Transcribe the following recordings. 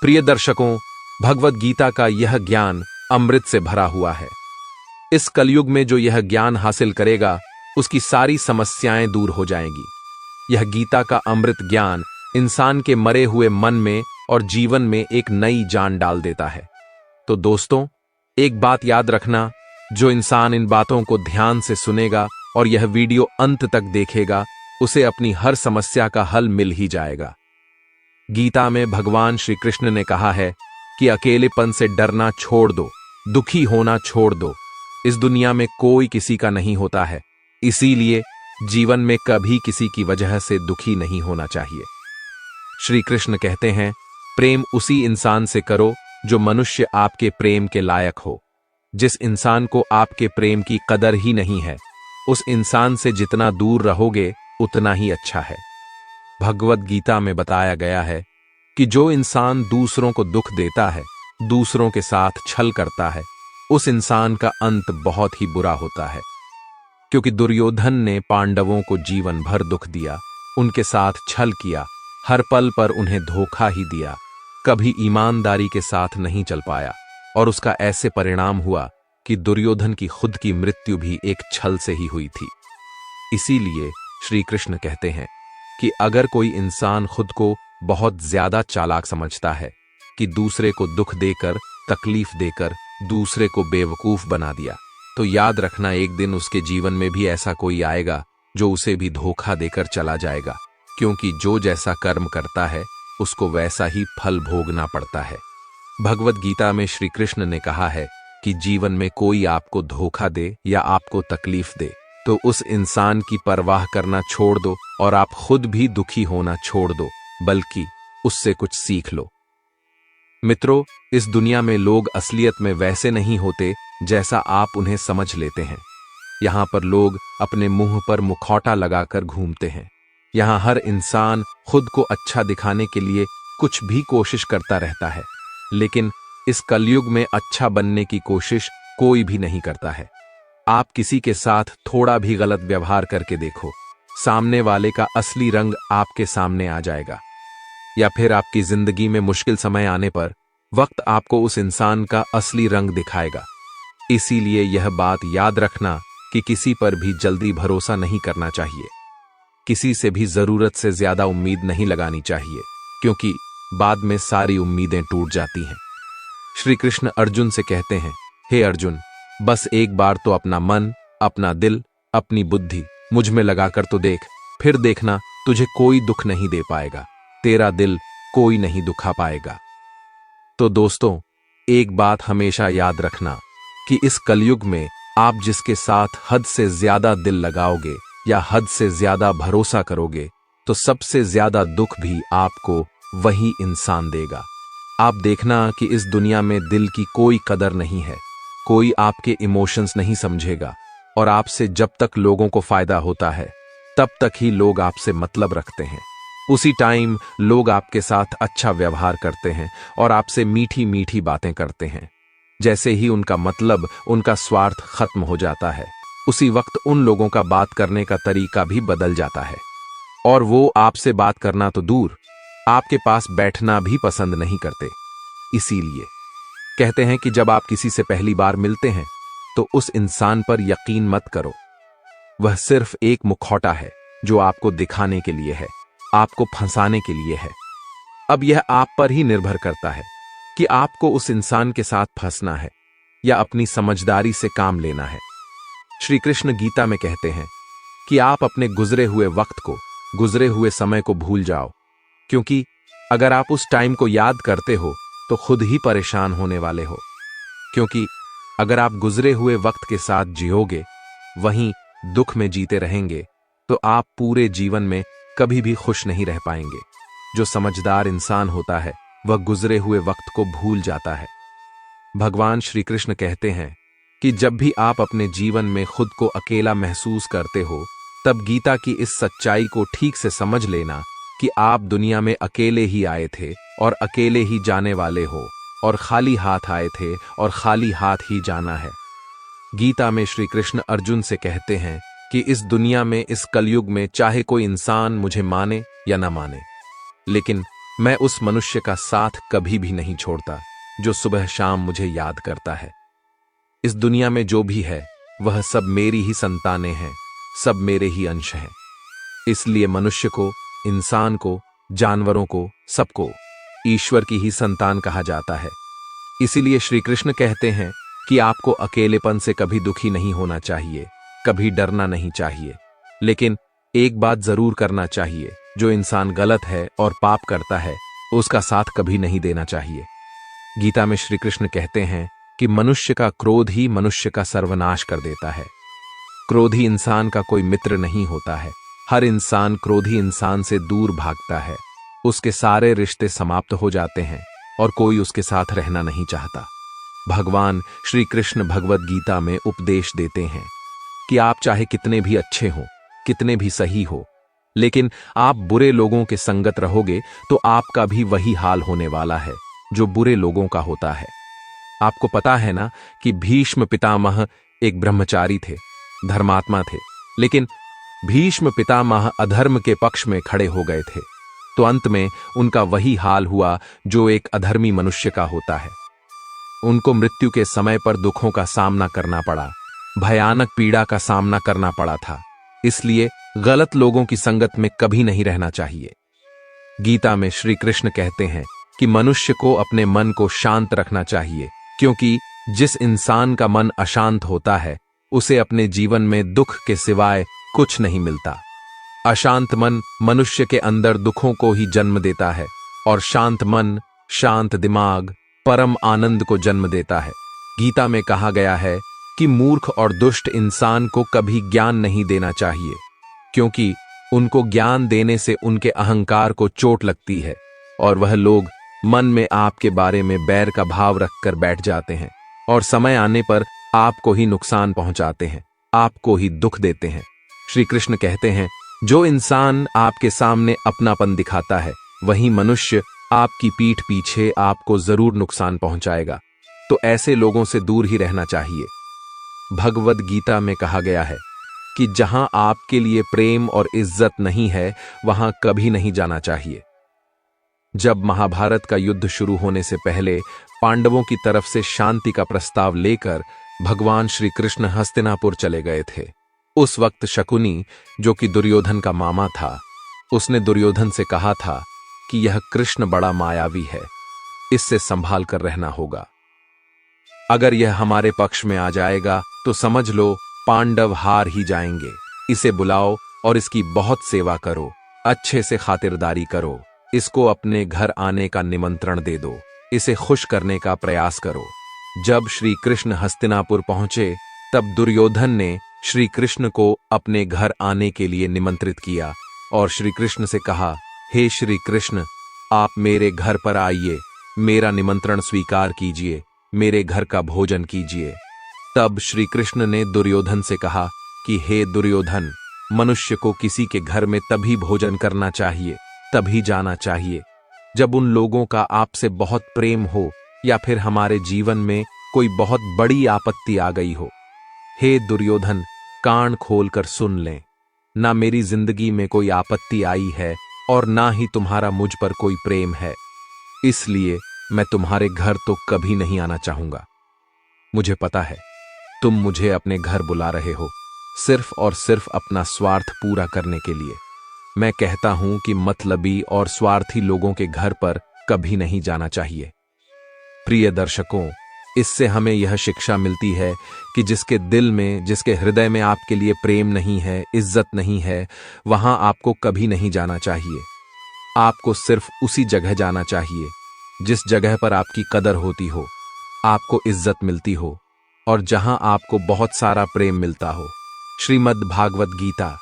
प्रिय दर्शकों, भगवद गीता का यह ज्ञान अमृत से भरा हुआ है। इस कलयुग में जो यह ज्ञान हासिल करेगा, उसकी सारी समस्याएं दूर हो जाएंगी। यह गीता का अमृत ज्ञान इंसान के मरे हुए मन में और जीवन में एक नई जान डाल देता है। तो दोस्तों, एक बात याद रखना, जो इंसान इन बातों को ध्यान से सुनेगा और यह वीडियो अंत तक देखेगा, उसे अपनी हर समस्या का हल मिल ही जाएगा। गीता में भगवान श्री कृष्ण ने कहा है कि अकेलेपन से डरना छोड़ दो, दुखी होना छोड़ दो। इस दुनिया में कोई किसी का नहीं होता है, इसीलिए जीवन में कभी किसी की वजह से दुखी नहीं होना चाहिए। श्री कृष्ण कहते हैं, प्रेम उसी इंसान से करो जो मनुष्य आपके प्रेम के लायक हो। जिस इंसान को आपके प्रेम की कदर ही नहीं है, उस इंसान से जितना दूर रहोगे उतना ही अच्छा है। भगवद गीता में बताया गया है कि जो इंसान दूसरों को दुख देता है, दूसरों के साथ छल करता है, उस इंसान का अंत बहुत ही बुरा होता है। क्योंकि दुर्योधन ने पांडवों को जीवन भर दुख दिया, उनके साथ छल किया, हर पल पर उन्हें धोखा ही दिया, कभी ईमानदारी के साथ नहीं चल पाया, और उसका ऐसे परिणाम हुआ कि दुर्योधन की खुद की मृत्यु भी एक छल से ही हुई थी। इसीलिए श्री कृष्ण कहते हैं कि अगर कोई इंसान खुद को बहुत ज्यादा चालाक समझता है कि दूसरे को दुख देकर, तकलीफ देकर दूसरे को बेवकूफ बना दिया, तो याद रखना एक दिन उसके जीवन में भी ऐसा कोई आएगा जो उसे भी धोखा देकर चला जाएगा। क्योंकि जो जैसा कर्म करता है उसको वैसा ही फल भोगना पड़ता है। भगवद गीता में श्री कृष्ण ने कहा है कि जीवन में कोई आपको धोखा दे या आपको तकलीफ दे, तो उस इंसान की परवाह करना छोड़ दो और आप खुद भी दुखी होना छोड़ दो, बल्कि उससे कुछ सीख लो। मित्रों, इस दुनिया में लोग असलियत में वैसे नहीं होते जैसा आप उन्हें समझ लेते हैं। यहाँ पर लोग अपने मुंह पर मुखौटा लगाकर घूमते हैं। यहाँ हर इंसान खुद को अच्छा दिखाने के लिए कुछ भी कोशिश करता रहता है, लेकिन इस कलयुग में अच्छा बनने की कोशिश कोई भी नहीं करता है। आप किसी के साथ थोड़ा भी गलत व्यवहार करके देखो, सामने वाले का असली रंग आपके सामने आ जाएगा। या फिर आपकी जिंदगी में मुश्किल समय आने पर वक्त आपको उस इंसान का असली रंग दिखाएगा। इसीलिए यह बात याद रखना कि किसी पर भी जल्दी भरोसा नहीं करना चाहिए। किसी से भी जरूरत से ज्यादा उम्मीद नहीं लगानी चाहिए, क्योंकि बाद में सारी उम्मीदें टूट जाती हैं। श्री कृष्ण अर्जुन से कहते हैं, हे अर्जुन, बस एक बार तो अपना मन, अपना दिल, अपनी बुद्धि मुझ में लगाकर तो देख, फिर देखना तुझे कोई दुख नहीं दे पाएगा, तेरा दिल कोई नहीं दुखा पाएगा। तो दोस्तों, एक बात हमेशा याद रखना कि इस कलयुग में आप जिसके साथ हद से ज्यादा दिल लगाओगे या हद से ज्यादा भरोसा करोगे, तो सबसे ज्यादा दुख भी आपको वही इंसान देगा। आप देखना कि इस दुनिया में दिल की कोई कदर नहीं है, कोई आपके इमोशंस नहीं समझेगा, और आपसे जब तक लोगों को फायदा होता है तब तक ही लोग आपसे मतलब रखते हैं। उसी टाइम लोग आपके साथ अच्छा व्यवहार करते हैं और आपसे मीठी मीठी बातें करते हैं। जैसे ही उनका मतलब, उनका स्वार्थ खत्म हो जाता है, उसी वक्त उन लोगों का बात करने का तरीका भी बदल जाता है, और वो आपसे बात करना तो दूर, आपके पास बैठना भी पसंद नहीं करते। इसीलिए कहते हैं कि जब आप किसी से पहली बार मिलते हैं तो उस इंसान पर यकीन मत करो। वह सिर्फ एक मुखौटा है जो आपको दिखाने के लिए है, आपको फंसाने के लिए है। अब यह आप पर ही निर्भर करता है कि आपको उस इंसान के साथ फंसना है या अपनी समझदारी से काम लेना है। श्री कृष्ण गीता में कहते हैं कि आप अपने गुजरे हुए वक्त को, गुजरे हुए समय को भूल जाओ, क्योंकि अगर आप उस टाइम को याद करते हो तो खुद ही परेशान होने वाले हो। क्योंकि अगर आप गुजरे हुए वक्त के साथ जियोगे, वहीं दुख में जीते रहेंगे, तो आप पूरे जीवन में कभी भी खुश नहीं रह पाएंगे। जो समझदार इंसान होता है वह गुजरे हुए वक्त को भूल जाता है। भगवान श्री कृष्ण कहते हैं कि जब भी आप अपने जीवन में खुद को अकेला महसूस करते हो, तब गीता की इस सच्चाई को ठीक से समझ लेना कि आप दुनिया में अकेले ही आए थे और अकेले ही जाने वाले हो, और खाली हाथ आए थे और खाली हाथ ही जाना है। गीता में श्री कृष्ण अर्जुन से कहते हैं कि इस दुनिया में, इस कलयुग में, चाहे कोई इंसान मुझे माने या ना माने, लेकिन मैं उस मनुष्य का साथ कभी भी नहीं छोड़ता जो सुबह शाम मुझे याद करता है। इस दुनिया में जो भी है वह सब मेरी ही संतानें हैं, सब मेरे ही अंश हैं। इसलिए मनुष्य को, इंसान को, जानवरों को, सबको ईश्वर की ही संतान कहा जाता है। इसीलिए श्री कृष्ण कहते हैं कि आपको अकेलेपन से कभी दुखी नहीं होना चाहिए, कभी डरना नहीं चाहिए, लेकिन एक बात जरूर करना चाहिए, जो इंसान गलत है और पाप करता है उसका साथ कभी नहीं देना चाहिए। गीता में श्री कृष्ण कहते हैं कि मनुष्य का क्रोध ही मनुष्य का सर्वनाश कर देता है। क्रोधी इंसान का कोई मित्र नहीं होता है। हर इंसान क्रोधी इंसान से दूर भागता है, उसके सारे रिश्ते समाप्त हो जाते हैं और कोई उसके साथ रहना नहीं चाहता। भगवान श्री कृष्ण भगवद गीता में उपदेश देते हैं कि आप चाहे कितने भी अच्छे हो, कितने भी सही हो, लेकिन आप बुरे लोगों के संगत रहोगे तो आपका भी वही हाल होने वाला है जो बुरे लोगों का होता है। आपको पता है ना कि भीष्म पितामह एक ब्रह्मचारी थे, धर्मात्मा थे, लेकिन भीष्म पितामह अधर्म के पक्ष में खड़े हो गए थे, तो अंत में उनका वही हाल हुआ जो एक अधर्मी मनुष्य का होता है। उनको मृत्यु के समय पर दुखों का सामना करना पड़ा, भयानक पीड़ा का सामना करना पड़ा था। इसलिए गलत लोगों की संगत में कभी नहीं रहना चाहिए। गीता में श्री कृष्ण कहते हैं कि मनुष्य को अपने मन को शांत रखना चाहिए, क्योंकि जिस इंसान का मन अशांत होता है उसे अपने जीवन में दुख के सिवाय कुछ नहीं मिलता। अशांत मन मनुष्य के अंदर दुखों को ही जन्म देता है और शांत मन, शांत दिमाग परम आनंद को जन्म देता है। गीता में कहा गया है कि मूर्ख और दुष्ट इंसान को कभी ज्ञान नहीं देना चाहिए, क्योंकि उनको ज्ञान देने से उनके अहंकार को चोट लगती है और वह लोग मन में आपके बारे में बैर का भाव रखकर बैठ जाते हैं और समय आने पर आपको ही नुकसान पहुंचाते हैं, आपको ही दुख देते हैं। श्री कृष्ण कहते हैं, जो इंसान आपके सामने अपनापन दिखाता है वही मनुष्य आपकी पीठ पीछे आपको जरूर नुकसान पहुंचाएगा, तो ऐसे लोगों से दूर ही रहना चाहिए। भगवद गीता में कहा गया है कि जहां आपके लिए प्रेम और इज्जत नहीं है वहां कभी नहीं जाना चाहिए। जब महाभारत का युद्ध शुरू होने से पहले पांडवों की तरफ से शांति का प्रस्ताव लेकर भगवान श्री कृष्ण हस्तिनापुर चले गए थे, उस वक्त शकुनी, जो कि दुर्योधन का मामा था, उसने दुर्योधन से कहा था कि यह कृष्ण बड़ा मायावी है, इससे संभाल कर रहना होगा। अगर यह हमारे पक्ष में आ जाएगा तो समझ लो पांडव हार ही जाएंगे। इसे बुलाओ और इसकी बहुत सेवा करो, अच्छे से खातिरदारी करो, इसको अपने घर आने का निमंत्रण दे दो, इसे खुश करने का प्रयास करो। जब श्री कृष्ण हस्तिनापुर पहुंचे तब दुर्योधन ने श्री कृष्ण को अपने घर आने के लिए निमंत्रित किया और श्री कृष्ण से कहा, हे श्री कृष्ण, आप मेरे घर पर आइए, मेरा निमंत्रण स्वीकार कीजिए, मेरे घर का भोजन कीजिए। तब श्री कृष्ण ने दुर्योधन से कहा कि हे दुर्योधन, मनुष्य को किसी के घर में तभी भोजन करना चाहिए, तभी जाना चाहिए जब उन लोगों का आपसे बहुत प्रेम हो या फिर हमारे जीवन में कोई बहुत बड़ी आपत्ति आ गई हो। हे दुर्योधन, कान खोलकर सुन लें, ना मेरी जिंदगी में कोई आपत्ति आई है और ना ही तुम्हारा मुझ पर कोई प्रेम है, इसलिए मैं तुम्हारे घर तो कभी नहीं आना चाहूंगा। मुझे पता है तुम मुझे अपने घर बुला रहे हो सिर्फ और सिर्फ अपना स्वार्थ पूरा करने के लिए। मैं कहता हूं कि मतलबी और स्वार्थी लोगों के घर पर कभी नहीं जाना चाहिए। प्रिय दर्शकों, इससे हमें यह शिक्षा मिलती है कि जिसके दिल में, जिसके हृदय में आपके लिए प्रेम नहीं है, इज्जत नहीं है, वहां आपको कभी नहीं जाना चाहिए। आपको सिर्फ उसी जगह जाना चाहिए जिस जगह पर आपकी कदर होती हो, आपको इज्जत मिलती हो और जहां आपको बहुत सारा प्रेम मिलता हो। श्रीमद् भागवत गीता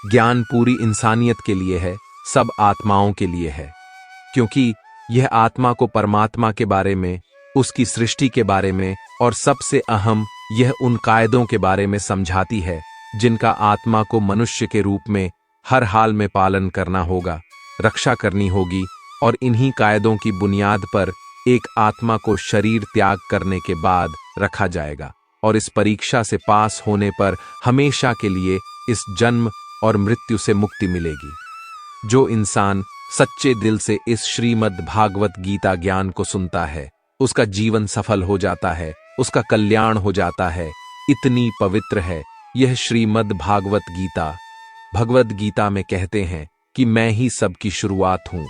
ज्ञान पूरी इंसानियत के लिए है, सब आत्माओं के लिए है, क्योंकि यह आत्मा को परमात्मा के बारे में, उसकी सृष्टि के बारे में और सबसे अहम यह उन कायदों के बारे में समझाती है जिनका आत्मा को मनुष्य के रूप में हर हाल में पालन करना होगा, रक्षा करनी होगी और इन्हीं कायदों की बुनियाद पर एक आत्मा को शरीर त्याग करने के बाद रखा जाएगा और इस परीक्षा से पास होने पर हमेशा के लिए इस जन्म और मृत्यु से मुक्ति मिलेगी। जो इंसान सच्चे दिल से इस श्रीमद् भागवत गीता ज्ञान को सुनता है, उसका जीवन सफल हो जाता है, उसका कल्याण हो जाता है। इतनी पवित्र है यह श्रीमद् भागवत गीता। भगवद गीता में कहते हैं कि मैं ही सबकी शुरुआत हूं,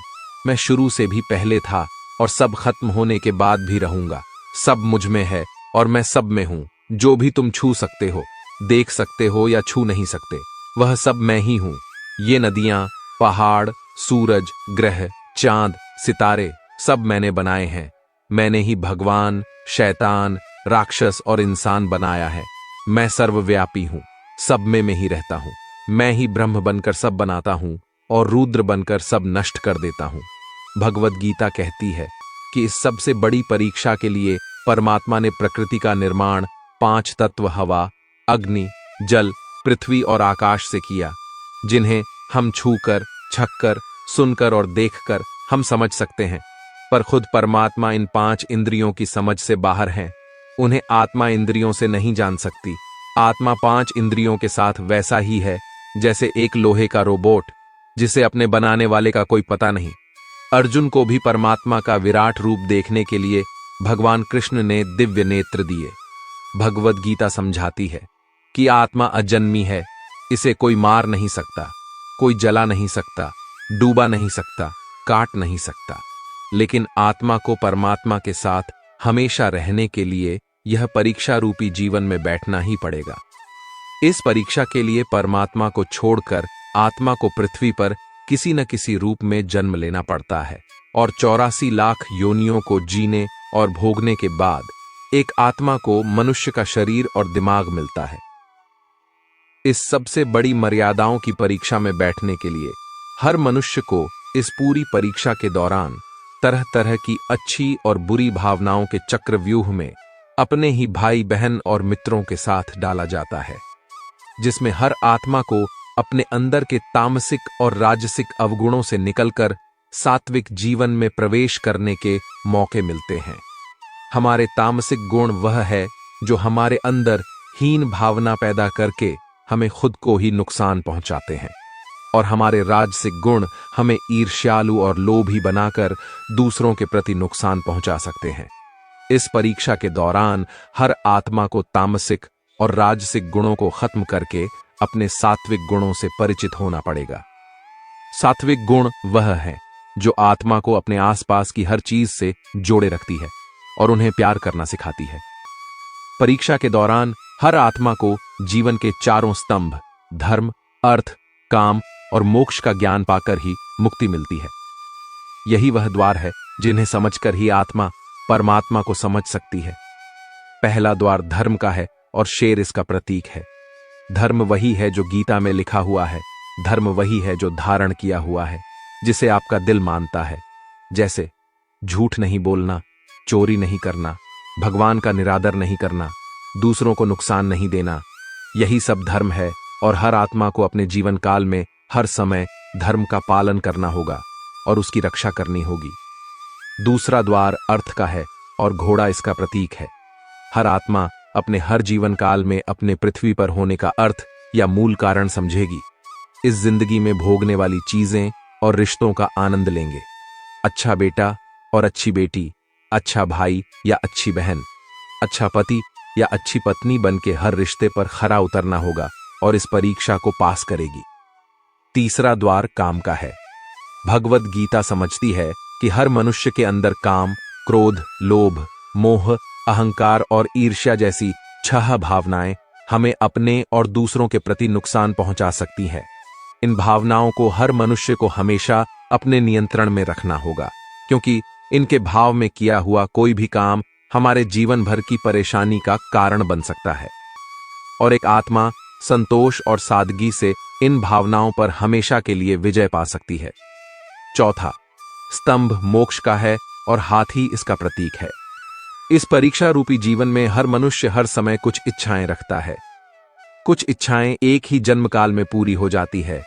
मैं शुरू से भी पहले था और सब खत्म होने के बाद भी रहूंगा। सब मुझ में है और मैं सब में हूं। जो भी तुम छू सकते हो, देख सकते हो या छू नहीं सकते, वह सब मैं ही हूं। ये नदियां, पहाड़, सूरज, ग्रह, चांद, सितारे सब मैंने बनाए हैं। मैंने ही भगवान, शैतान, राक्षस और इंसान बनाया है। मैं सर्वव्यापी हूं, सब में ही रहता हूं। मैं ही ब्रह्म बनकर सब बनाता हूं और रुद्र बनकर सब नष्ट कर देता हूं। भगवद गीता कहती है कि इस सबसे बड़ी परीक्षा के लिए परमात्मा ने प्रकृति का निर्माण 5 तत्व हवा, अग्नि, जल, पृथ्वी और आकाश से किया, जिन्हें हम छूकर, छककर, सुनकर और देखकर हम समझ सकते हैं। पर खुद परमात्मा इन 5 इंद्रियों की समझ से बाहर हैं। उन्हें आत्मा इंद्रियों से नहीं जान सकती। आत्मा 5 इंद्रियों के साथ वैसा ही है जैसे एक लोहे का रोबोट, जिसे अपने बनाने वाले का कोई पता नहीं। अर्जुन को भी परमात्मा का विराट रूप देखने के लिए भगवान कृष्ण ने दिव्य नेत्र दिए। भगवद गीता समझाती है कि आत्मा अजन्मी है, इसे कोई मार नहीं सकता, कोई जला नहीं सकता, डूबा नहीं सकता, काट नहीं सकता। लेकिन आत्मा को परमात्मा के साथ हमेशा रहने के लिए यह परीक्षा रूपी जीवन में बैठना ही पड़ेगा। इस परीक्षा के लिए परमात्मा को छोड़कर आत्मा को पृथ्वी पर किसी न किसी रूप में जन्म लेना पड़ता है और 84 लाख योनियों को जीने और भोगने के बाद एक आत्मा को मनुष्य का शरीर और दिमाग मिलता है। इस सबसे बड़ी मर्यादाओं की परीक्षा में बैठने के लिए हर मनुष्य को इस पूरी परीक्षा के दौरान तरह तरह की अच्छी और बुरी भावनाओं के चक्रव्यूह में अपने ही भाई बहन और मित्रों के साथ डाला जाता है, जिसमें हर आत्मा को अपने अंदर के तामसिक और राजसिक अवगुणों से निकलकर सात्विक जीवन में प्रवेश करने के मौके मिलते हैं। हमारे तामसिक गुण वह है जो हमारे अंदर हीन भावना पैदा करके हमें खुद को ही नुकसान पहुंचाते हैं, और हमारे राजसिक गुण हमें ईर्ष्यालु और लोभी बनाकर दूसरों के प्रति नुकसान पहुंचा सकते हैं। इस परीक्षा के दौरान हर आत्मा को तामसिक और राजसिक गुणों को खत्म करके अपने सात्विक गुणों से परिचित होना पड़ेगा। सात्विक गुण वह है जो आत्मा को अपने आसपास की हर चीज से जोड़े रखती है और उन्हें प्यार करना सिखाती है। परीक्षा के दौरान हर आत्मा को जीवन के 4 स्तंभ धर्म, अर्थ, काम और मोक्ष का ज्ञान पाकर ही मुक्ति मिलती है। यही वह द्वार है जिन्हें समझकर ही आत्मा परमात्मा को समझ सकती है। पहला द्वार धर्म का है और शेर इसका प्रतीक है। धर्म वही है जो गीता में लिखा हुआ है, धर्म वही है जो धारण किया हुआ है, जिसे आपका दिल मानता है, जैसे झूठ नहीं बोलना, चोरी नहीं करना, भगवान का निरादर नहीं करना, दूसरों को नुकसान नहीं देना। यही सब धर्म है और हर आत्मा को अपने जीवन काल में हर समय धर्म का पालन करना होगा और उसकी रक्षा करनी होगी। दूसरा द्वार अर्थ का है और घोड़ा इसका प्रतीक है। हर आत्मा अपने हर जीवन काल में अपने पृथ्वी पर होने का अर्थ या मूल कारण समझेगी। इस जिंदगी में भोगने वाली चीजें और रिश्तों का आनंद लेंगे। अच्छा बेटा और अच्छी बेटी, अच्छा भाई या अच्छी बहन, अच्छा पति या अच्छी पत्नी बन के हर रिश्ते पर खरा उतरना होगा और इस परीक्षा को पास करेगी। तीसरा द्वार काम का है। भगवद गीता समझती है कि हर मनुष्य के अंदर काम, क्रोध, लोभ, मोह, अहंकार और ईर्ष्या जैसी 6 भावनाएं हमें अपने और दूसरों के प्रति नुकसान पहुंचा सकती हैं। इन भावनाओं को हर मनुष्य को हमेशा अपने नियंत्रण में रखना होगा, क्योंकि इनके भाव में किया हुआ कोई भी काम हमारे जीवन भर की परेशानी का कारण बन सकता है। और एक आत्मा संतोष और सादगी से इन भावनाओं पर हमेशा के लिए विजय पा सकती है। चौथा स्तंभ मोक्ष का है और हाथी इसका प्रतीक है। इस परीक्षा रूपी जीवन में हर मनुष्य हर समय कुछ इच्छाएं रखता है। कुछ इच्छाएं एक ही जन्म काल में पूरी हो जाती है,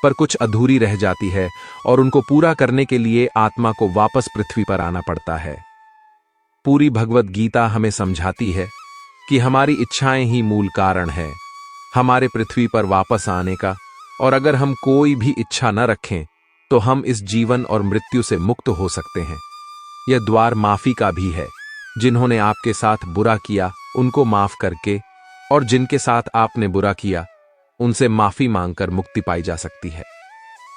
पर कुछ अधूरी रह जाती है और उनको पूरा करने के लिए आत्मा को वापस पृथ्वी पर आना पड़ता है। पूरी भगवद गीता हमें समझाती है कि हमारी इच्छाएं ही मूल कारण है हमारे पृथ्वी पर वापस आने का, और अगर हम कोई भी इच्छा न रखें तो हम इस जीवन और मृत्यु से मुक्त हो सकते हैं। यह द्वार माफी का भी है। जिन्होंने आपके साथ बुरा किया उनको माफ करके, और जिनके साथ आपने बुरा किया उनसे माफी मांगकर मुक्ति पाई जा सकती है।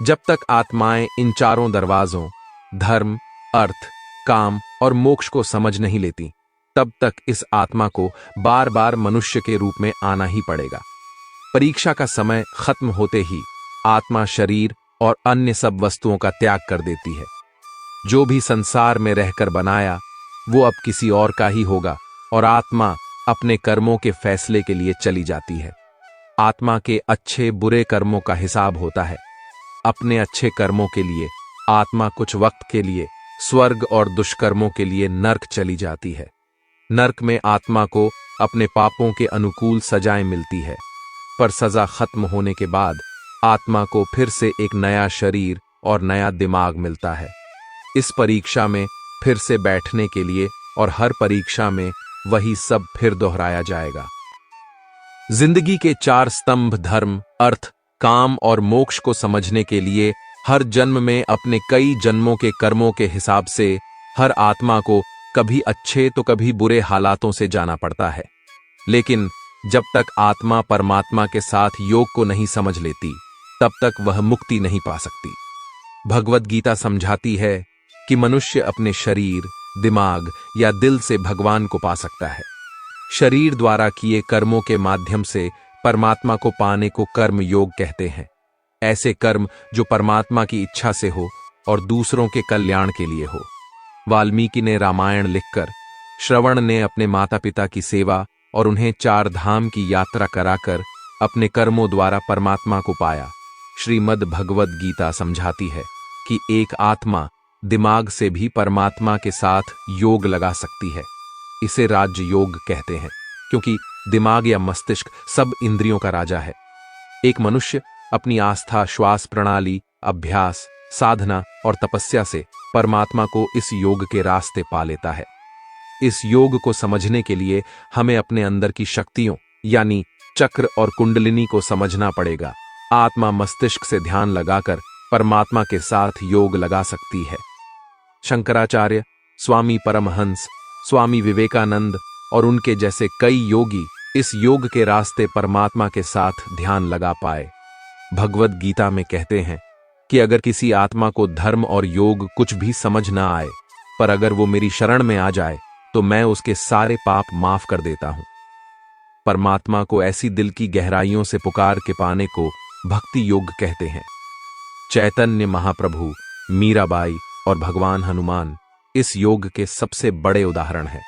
जब तक आत्माएं इन चारों दरवाजों धर्म, अर्थ, काम और मोक्ष को समझ नहीं लेती, तब तक इस आत्मा को बार बार मनुष्य के रूप में आना ही पड़ेगा। परीक्षा का समय खत्म होते ही आत्मा शरीर और अन्य सब वस्तुओं का त्याग कर देती है। जो भी संसार में रहकर बनाया वो अब किसी और का ही होगा, और आत्मा अपने कर्मों के फैसले के लिए चली जाती है। आत्मा के अच्छे बुरे कर्मों का हिसाब होता है। अपने अच्छे कर्मों के लिए आत्मा कुछ वक्त के लिए स्वर्ग और दुष्कर्मों के लिए नर्क चली जाती है। नर्क में आत्मा को अपने पापों के अनुकूल सजाएं मिलती है, पर सजा खत्म होने के बाद आत्मा को फिर से एक नया शरीर और नया दिमाग मिलता है। इस परीक्षा में फिर से बैठने के लिए, और हर परीक्षा में वही सब फिर दोहराया जाएगा। जिंदगी के चार स्तंभ धर्म, अर्थ, काम और मोक्ष को समझने के लिए हर जन्म में अपने कई जन्मों के कर्मों के हिसाब से हर आत्मा को कभी अच्छे तो कभी बुरे हालातों से जाना पड़ता है। लेकिन जब तक आत्मा परमात्मा के साथ योग को नहीं समझ लेती, तब तक वह मुक्ति नहीं पा सकती। भगवद गीता समझाती है कि मनुष्य अपने शरीर, दिमाग या दिल से भगवान को पा सकता है। शरीर द्वारा किए कर्मों के माध्यम से परमात्मा को पाने को कर्म योग कहते हैं। ऐसे कर्म जो परमात्मा की इच्छा से हो और दूसरों के कल्याण के लिए हो। वाल्मीकि ने रामायण लिखकर, श्रवण ने अपने माता पिता की सेवा और उन्हें चार धाम की यात्रा कराकर अपने कर्मों द्वारा परमात्मा को पाया। श्रीमद् भगवद गीता समझाती है कि एक आत्मा दिमाग से भी परमात्मा के साथ योग लगा सकती है। इसे राज्य योग कहते हैं, क्योंकि दिमाग या मस्तिष्क सब इंद्रियों का राजा है। एक मनुष्य अपनी आस्था, श्वास प्रणाली, अभ्यास, साधना और तपस्या से परमात्मा को इस योग के रास्ते पा लेता है। इस योग को समझने के लिए हमें अपने अंदर की शक्तियों यानी चक्र और कुंडलिनी को समझना पड़ेगा। आत्मा मस्तिष्क से ध्यान लगाकर परमात्मा के साथ योग लगा सकती है। शंकराचार्य, स्वामी परमहंस, स्वामी विवेकानंद और उनके जैसे कई योगी इस योग के रास्ते परमात्मा के साथ ध्यान लगा पाए। भगवद गीता में कहते हैं कि अगर किसी आत्मा को धर्म और योग कुछ भी समझ ना आए, पर अगर वो मेरी शरण में आ जाए तो मैं उसके सारे पाप माफ कर देता हूं। परमात्मा को ऐसी दिल की गहराइयों से पुकार के पाने को भक्ति योग कहते हैं। चैतन्य महाप्रभु, मीराबाई और भगवान हनुमान इस योग के सबसे बड़े उदाहरण हैं।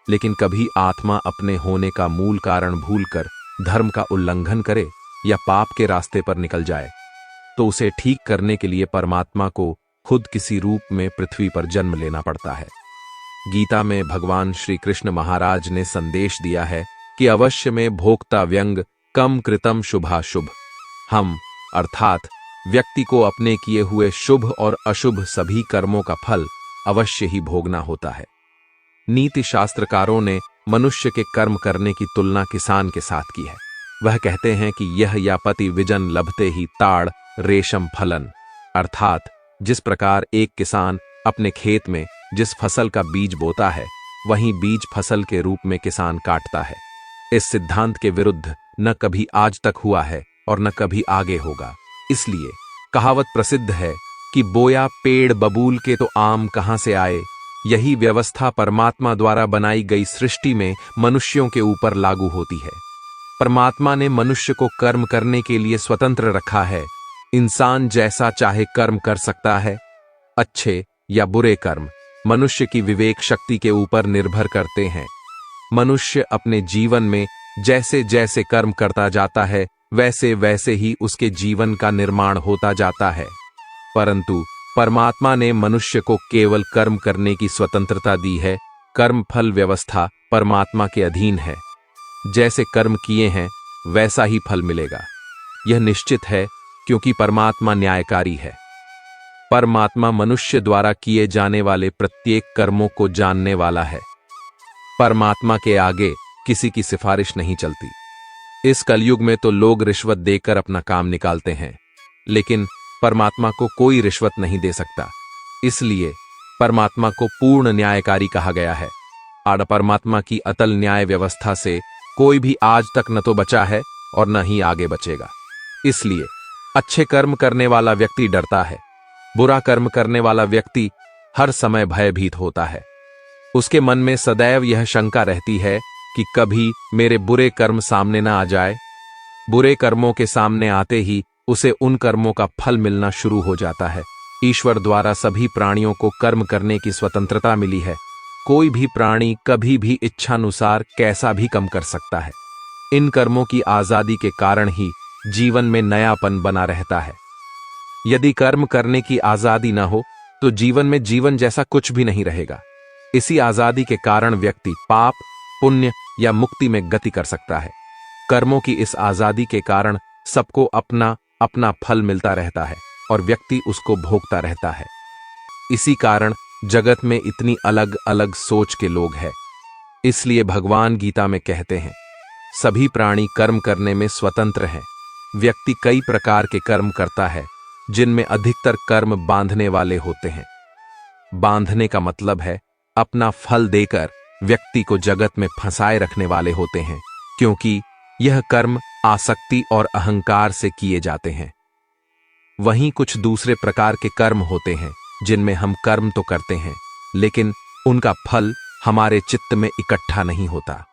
लेकिन कभी आत्मा अपने होने का मूल कारण भूलकर धर्म का उल्लंघन करे या पाप के रास्ते पर निकल जाए, तो उसे ठीक करने के लिए परमात्मा को खुद किसी रूप में पृथ्वी पर जन्म लेना पड़ता है। गीता में भगवान श्री कृष्ण महाराज ने संदेश दिया है कि अवश्य में भोक्ता व्यंग कम कृतम शुभाशुभ। हम अर्थात व्यक्ति को अपने किए हुए शुभ और अशुभ सभी कर्मों का फल अवश्य ही भोगना होता है। नीति शास्त्रकारों ने मनुष्य के कर्म करने की तुलना किसान के साथ की है। वह कहते हैं कि यह यापति विजन लभते ही ताड़ रेशम फलन, अर्थात जिस प्रकार एक किसान अपने खेत में जिस फसल का बीज बोता है, वहीं बीज फसल के रूप में किसान काटता है। इस सिद्धांत के विरुद्ध न कभी आज तक हुआ है और न कभी आगे होगा। इसलिए कहावत प्रसिद्ध है कि बोया पेड़ बबूल के तो आम कहां से आए। यही व्यवस्था परमात्मा द्वारा बनाई गई सृष्टि में मनुष्यों के ऊपर लागू होती है। परमात्मा ने मनुष्य को कर्म करने के लिए स्वतंत्र रखा है। इंसान जैसा चाहे कर्म कर सकता है। अच्छे या बुरे कर्म मनुष्य की विवेक शक्ति के ऊपर निर्भर करते हैं। मनुष्य अपने जीवन में जैसे जैसे कर्म करता जाता है, वैसे वैसे ही उसके जीवन का निर्माण होता जाता है। परंतु परमात्मा ने मनुष्य को केवल कर्म करने की स्वतंत्रता दी है। कर्म फल व्यवस्था परमात्मा के अधीन है। जैसे कर्म किए हैं वैसा ही फल मिलेगा। यह निश्चित है, क्योंकि परमात्मा न्यायकारी है। परमात्मा मनुष्य द्वारा किए जाने वाले प्रत्येक कर्मों को जानने वाला है। परमात्मा के आगे किसी की सिफारिश नहीं चलती। इस कलयुग में तो लोग रिश्वत देकर अपना काम निकालते हैं, लेकिन परमात्मा को कोई रिश्वत नहीं दे सकता। इसलिए परमात्मा को पूर्ण न्यायकारी कहा गया है। और परमात्मा की अतल न्याय व्यवस्था से कोई भी आज तक न तो बचा है और न ही आगे बचेगा। इसलिए अच्छे कर्म करने वाला व्यक्ति डरता है, बुरा कर्म करने वाला व्यक्ति हर समय भयभीत होता है। उसके मन में सदैव यह शंका रहती है कि कभी मेरे बुरे कर्म सामने न आ जाए। बुरे कर्मों के सामने आते ही उसे उन कर्मों का फल मिलना शुरू हो जाता है। ईश्वर द्वारा सभी प्राणियों को कर्म करने की स्वतंत्रता मिली है। कोई भी प्राणी कभी भी इच्छानुसार कैसा भी कर्म कर सकता है। इन कर्मों की आजादी के कारण ही जीवन में नयापन बना रहता है। यदि कर्म करने की आजादी न हो तो जीवन में जीवन जैसा कुछ भी नहीं रहेगा। इसी आजादी के कारण व्यक्ति पाप, पुण्य या मुक्ति में गति कर सकता है। कर्मों की इस आजादी के कारण सबको अपना अपना फल मिलता रहता है और व्यक्ति उसको भोगता रहता है। इसी कारण जगत में इतनी अलग अलग सोच के लोग हैं। इसलिए भगवान गीता में कहते हैं, सभी प्राणी कर्म करने में स्वतंत्र हैं। व्यक्ति कई प्रकार के कर्म करता है, जिनमें अधिकतर कर्म बांधने वाले होते हैं। बांधने का मतलब है अपना फल देकर व्यक्ति को जगत में फंसाए रखने वाले होते हैं, क्योंकि यह कर्म आसक्ति और अहंकार से किए जाते हैं। वहीं कुछ दूसरे प्रकार के कर्म होते हैं, जिनमें हम कर्म तो करते हैं, लेकिन उनका फल हमारे चित्त में इकट्ठा नहीं होता।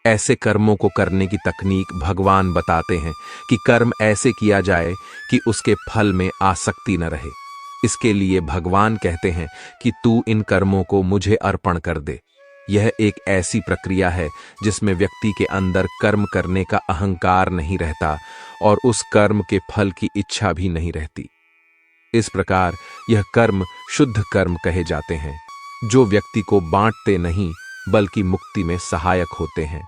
ऐसे कर्मों को करने की तकनीक भगवान बताते हैं कि कर्म ऐसे किया जाए कि उसके फल में आसक्ति न रहे। इसके लिए भगवान कहते हैं कि तू इन कर्मों को मुझे अर्पण कर दे। यह एक ऐसी प्रक्रिया है जिसमें व्यक्ति के अंदर कर्म करने का अहंकार नहीं रहता और उस कर्म के फल की इच्छा भी नहीं रहती। इस प्रकार यह कर्म शुद्ध कर्म कहे जाते हैं, जो व्यक्ति को बांटते नहीं बल्कि मुक्ति में सहायक होते हैं।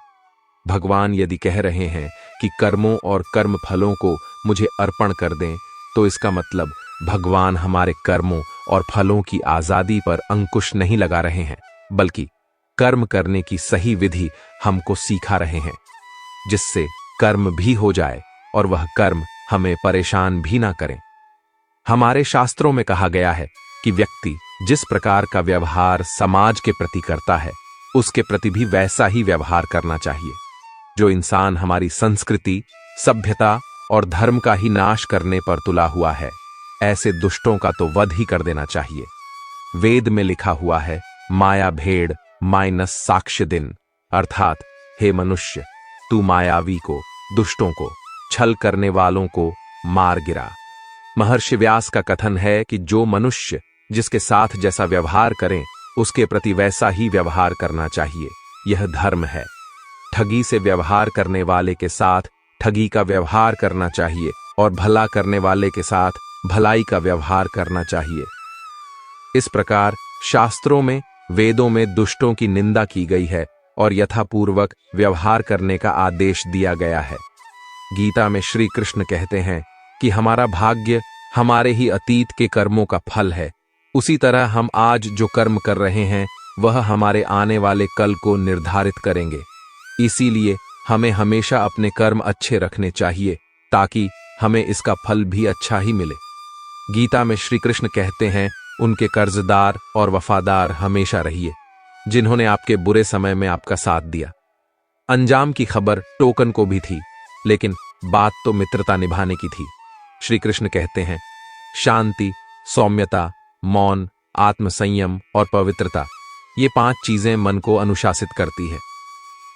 भगवान यदि कह रहे हैं कि कर्मों और कर्म फलों को मुझे अर्पण कर दें, तो इसका मतलब भगवान हमारे कर्मों और फलों की आजादी पर अंकुश नहीं लगा रहे हैं, बल्कि कर्म करने की सही विधि हमको सिखा रहे हैं, जिससे कर्म भी हो जाए और वह कर्म हमें परेशान भी ना करें। हमारे शास्त्रों में कहा गया है कि व्यक्ति जिस प्रकार का व्यवहार समाज के प्रति करता है, उसके प्रति भी वैसा ही व्यवहार करना चाहिए। जो इंसान हमारी संस्कृति, सभ्यता और धर्म का ही नाश करने पर तुला हुआ है, ऐसे दुष्टों का तो वध ही कर देना चाहिए। वेद में लिखा हुआ है, माया भेड़ माइनस साक्ष्य दिन, अर्थात हे मनुष्य, तू मायावी को, दुष्टों को, छल करने वालों को मार गिरा। महर्षि व्यास का कथन है कि जो मनुष्य जिसके साथ जैसा व्यवहार करें, उसके प्रति वैसा ही व्यवहार करना चाहिए। यह धर्म है। ठगी से व्यवहार करने वाले के साथ ठगी का व्यवहार करना चाहिए और भला करने वाले के साथ भलाई का व्यवहार करना चाहिए। इस प्रकार शास्त्रों में, वेदों में दुष्टों की निंदा की गई है और यथापूर्वक व्यवहार करने का आदेश दिया गया है। गीता में श्री कृष्ण कहते हैं कि हमारा भाग्य हमारे ही अतीत के कर्मों का फल है। उसी तरह हम आज जो कर्म कर रहे हैं, वह हमारे आने वाले कल को निर्धारित करेंगे। इसीलिए हमें हमेशा अपने कर्म अच्छे रखने चाहिए, ताकि हमें इसका फल भी अच्छा ही मिले। गीता में श्री कृष्ण कहते हैं, उनके कर्जदार और वफादार हमेशा रहिए, जिन्होंने आपके बुरे समय में आपका साथ दिया। अंजाम की खबर टोकन को भी थी, लेकिन बात तो मित्रता निभाने की थी। श्री कृष्ण कहते हैं, शांति, सौम्यता, मौन, आत्मसंयम और पवित्रता, ये 5 चीजें मन को अनुशासित करती है।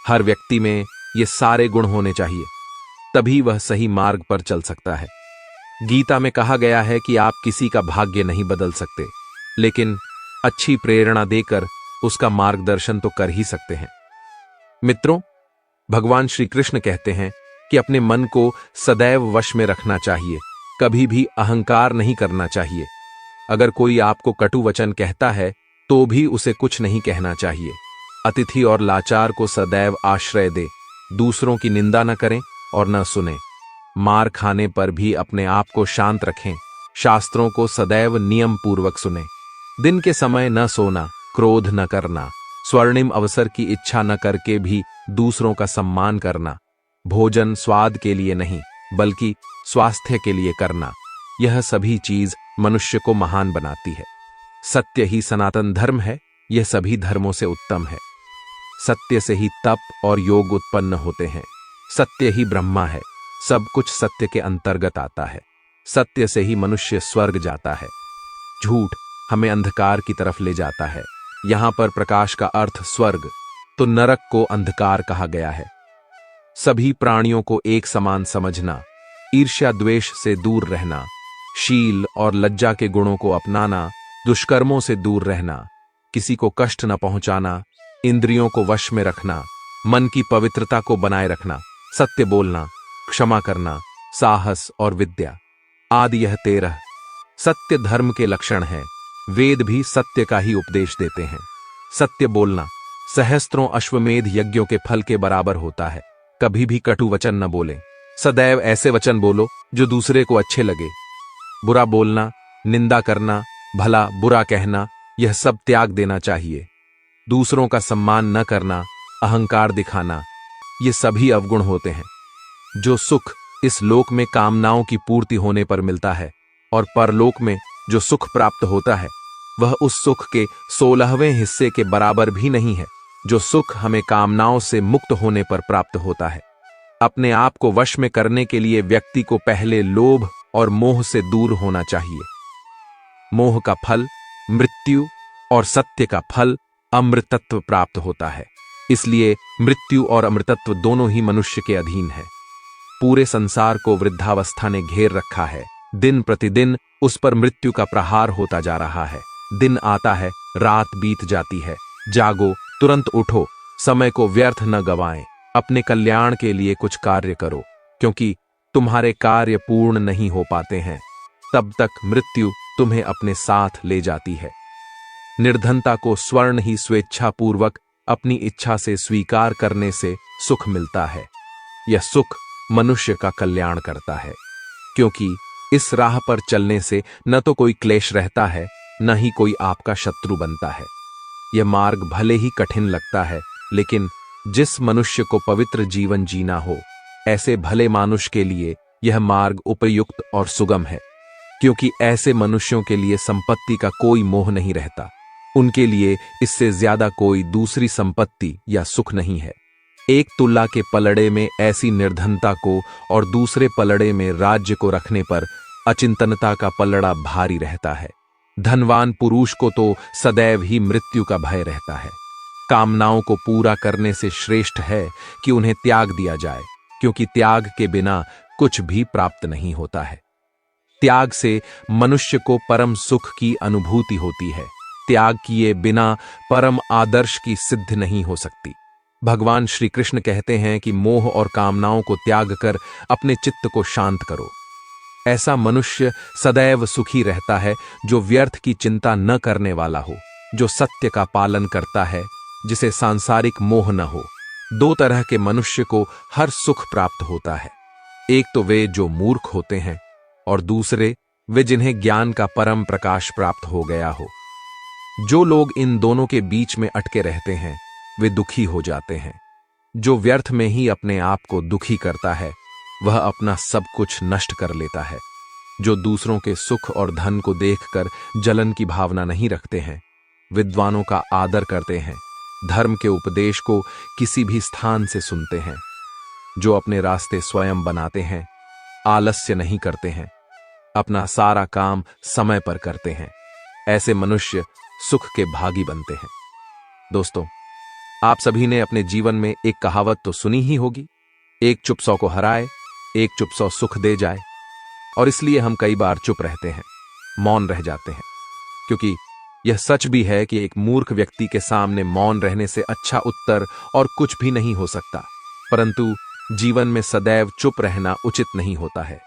हर व्यक्ति में ये सारे गुण होने चाहिए, तभी वह सही मार्ग पर चल सकता है। गीता में कहा गया है कि आप किसी का भाग्य नहीं बदल सकते, लेकिन अच्छी प्रेरणा देकर उसका मार्गदर्शन तो कर ही सकते हैं। मित्रों, भगवान श्री कृष्ण कहते हैं कि अपने मन को सदैव वश में रखना चाहिए, कभी भी अहंकार नहीं करना चाहिए। अगर कोई आपको कटु वचन कहता है, तो भी उसे कुछ नहीं कहना चाहिए। अतिथि और लाचार को सदैव आश्रय दे, दूसरों की निंदा न करें और न सुने। मार खाने पर भी अपने आप को शांत रखें। शास्त्रों को सदैव नियम पूर्वक सुने। दिन के समय न सोना, क्रोध न करना, स्वर्णिम अवसर की इच्छा न करके भी दूसरों का सम्मान करना। भोजन स्वाद के लिए नहीं, बल्कि स्वास्थ्य के लिए करना। यह सभी चीज मनुष्य को महान बनाती है। सत्य ही सनातन धर्म है, यह सभी धर्मों से उत्तम है। सत्य से ही तप और योग उत्पन्न होते हैं। सत्य ही ब्रह्मा है, सब कुछ सत्य के अंतर्गत आता है। सत्य से ही मनुष्य स्वर्ग जाता है। झूठ हमें अंधकार की तरफ ले जाता है। यहां पर प्रकाश का अर्थ स्वर्ग, तो नरक को अंधकार कहा गया है। सभी प्राणियों को एक समान समझना, ईर्ष्या द्वेष से दूर रहना, शील और लज्जा के गुणों को अपनाना, दुष्कर्मों से दूर रहना, किसी को कष्ट न पहुंचाना, इंद्रियों को वश में रखना, मन की पवित्रता को बनाए रखना, सत्य बोलना, क्षमा करना, साहस और विद्या आदि, यह 13 सत्य धर्म के लक्षण हैं। वेद भी सत्य का ही उपदेश देते हैं। सत्य बोलना सहस्त्रों अश्वमेध यज्ञों के फल के बराबर होता है। कभी भी कटु वचन न बोलें। सदैव ऐसे वचन बोलो जो दूसरे को अच्छे लगे। बुरा बोलना, निंदा करना, भला बुरा कहना, यह सब त्याग देना चाहिए। दूसरों का सम्मान न करना, अहंकार दिखाना, ये सभी अवगुण होते हैं। जो सुख इस लोक में कामनाओं की पूर्ति होने पर मिलता है और परलोक में जो सुख प्राप्त होता है वह उस सुख के 16वें हिस्से के बराबर भी नहीं है जो सुख हमें कामनाओं से मुक्त होने पर प्राप्त होता है। अपने आप को वश में करने के लिए व्यक्ति को पहले लोभ और मोह से दूर होना चाहिए। मोह का फल मृत्यु और सत्य का फल अमृतत्व प्राप्त होता है। इसलिए मृत्यु और अमृतत्व दोनों ही मनुष्य के अधीन है। पूरे संसार को वृद्धावस्था ने घेर रखा है। दिन प्रतिदिन उस पर मृत्यु का प्रहार होता जा रहा है। दिन आता है, रात बीत जाती है। जागो, तुरंत उठो, समय को व्यर्थ न गवाएं। अपने कल्याण के लिए कुछ कार्य करो, क्योंकि तुम्हारे कार्य पूर्ण नहीं हो पाते हैं तब तक मृत्यु तुम्हें अपने साथ ले जाती है। निर्धनता को स्वर्ण ही स्वेच्छापूर्वक अपनी इच्छा से स्वीकार करने से सुख मिलता है। यह सुख मनुष्य का कल्याण करता है, क्योंकि इस राह पर चलने से न तो कोई क्लेश रहता है, न ही कोई आपका शत्रु बनता है। यह मार्ग भले ही कठिन लगता है, लेकिन जिस मनुष्य को पवित्र जीवन जीना हो, ऐसे भले मानुष के लिए यह मार्ग उपयुक्त और सुगम है, क्योंकि ऐसे मनुष्यों के लिए संपत्ति का कोई मोह नहीं रहता। उनके लिए इससे ज्यादा कोई दूसरी संपत्ति या सुख नहीं है। एक तुला के पलड़े में ऐसी निर्धनता को और दूसरे पलड़े में राज्य को रखने पर अचिंतनता का पलड़ा भारी रहता है। धनवान पुरुष को तो सदैव ही मृत्यु का भय रहता है। कामनाओं को पूरा करने से श्रेष्ठ है कि उन्हें त्याग दिया जाए, क्योंकि त्याग के बिना कुछ भी प्राप्त नहीं होता है। त्याग से मनुष्य को परम सुख की अनुभूति होती है। त्याग किए बिना परम आदर्श की सिद्ध नहीं हो सकती। भगवान श्री कृष्ण कहते हैं कि मोह और कामनाओं को त्याग कर अपने चित्त को शांत करो। ऐसा मनुष्य सदैव सुखी रहता है जो व्यर्थ की चिंता न करने वाला हो, जो सत्य का पालन करता है, जिसे सांसारिक मोह न हो। 2 तरह के मनुष्य को हर सुख प्राप्त होता है। एक तो वे जो मूर्ख होते हैं और दूसरे वे जिन्हें ज्ञान का परम प्रकाश प्राप्त हो गया हो। जो लोग इन दोनों के बीच में अटके रहते हैं वे दुखी हो जाते हैं। जो व्यर्थ में ही अपने आप को दुखी करता है वह अपना सब कुछ नष्ट कर लेता है। जो दूसरों के सुख और धन को देखकर जलन की भावना नहीं रखते हैं, विद्वानों का आदर करते हैं, धर्म के उपदेश को किसी भी स्थान से सुनते हैं, जो अपने रास्ते स्वयं बनाते हैं, आलस्य नहीं करते हैं, अपना सारा काम समय पर करते हैं, ऐसे मनुष्य सुख के भागी बनते हैं। दोस्तों, आप सभी ने अपने जीवन में एक कहावत तो सुनी ही होगी, एक चुप 100 को हराए, एक चुप 100 सुख दे जाए। और इसलिए हम कई बार चुप रहते हैं, मौन रह जाते हैं, क्योंकि यह सच भी है कि एक मूर्ख व्यक्ति के सामने मौन रहने से अच्छा उत्तर और कुछ भी नहीं हो सकता। परंतु जीवन में सदैव चुप रहना उचित नहीं होता है।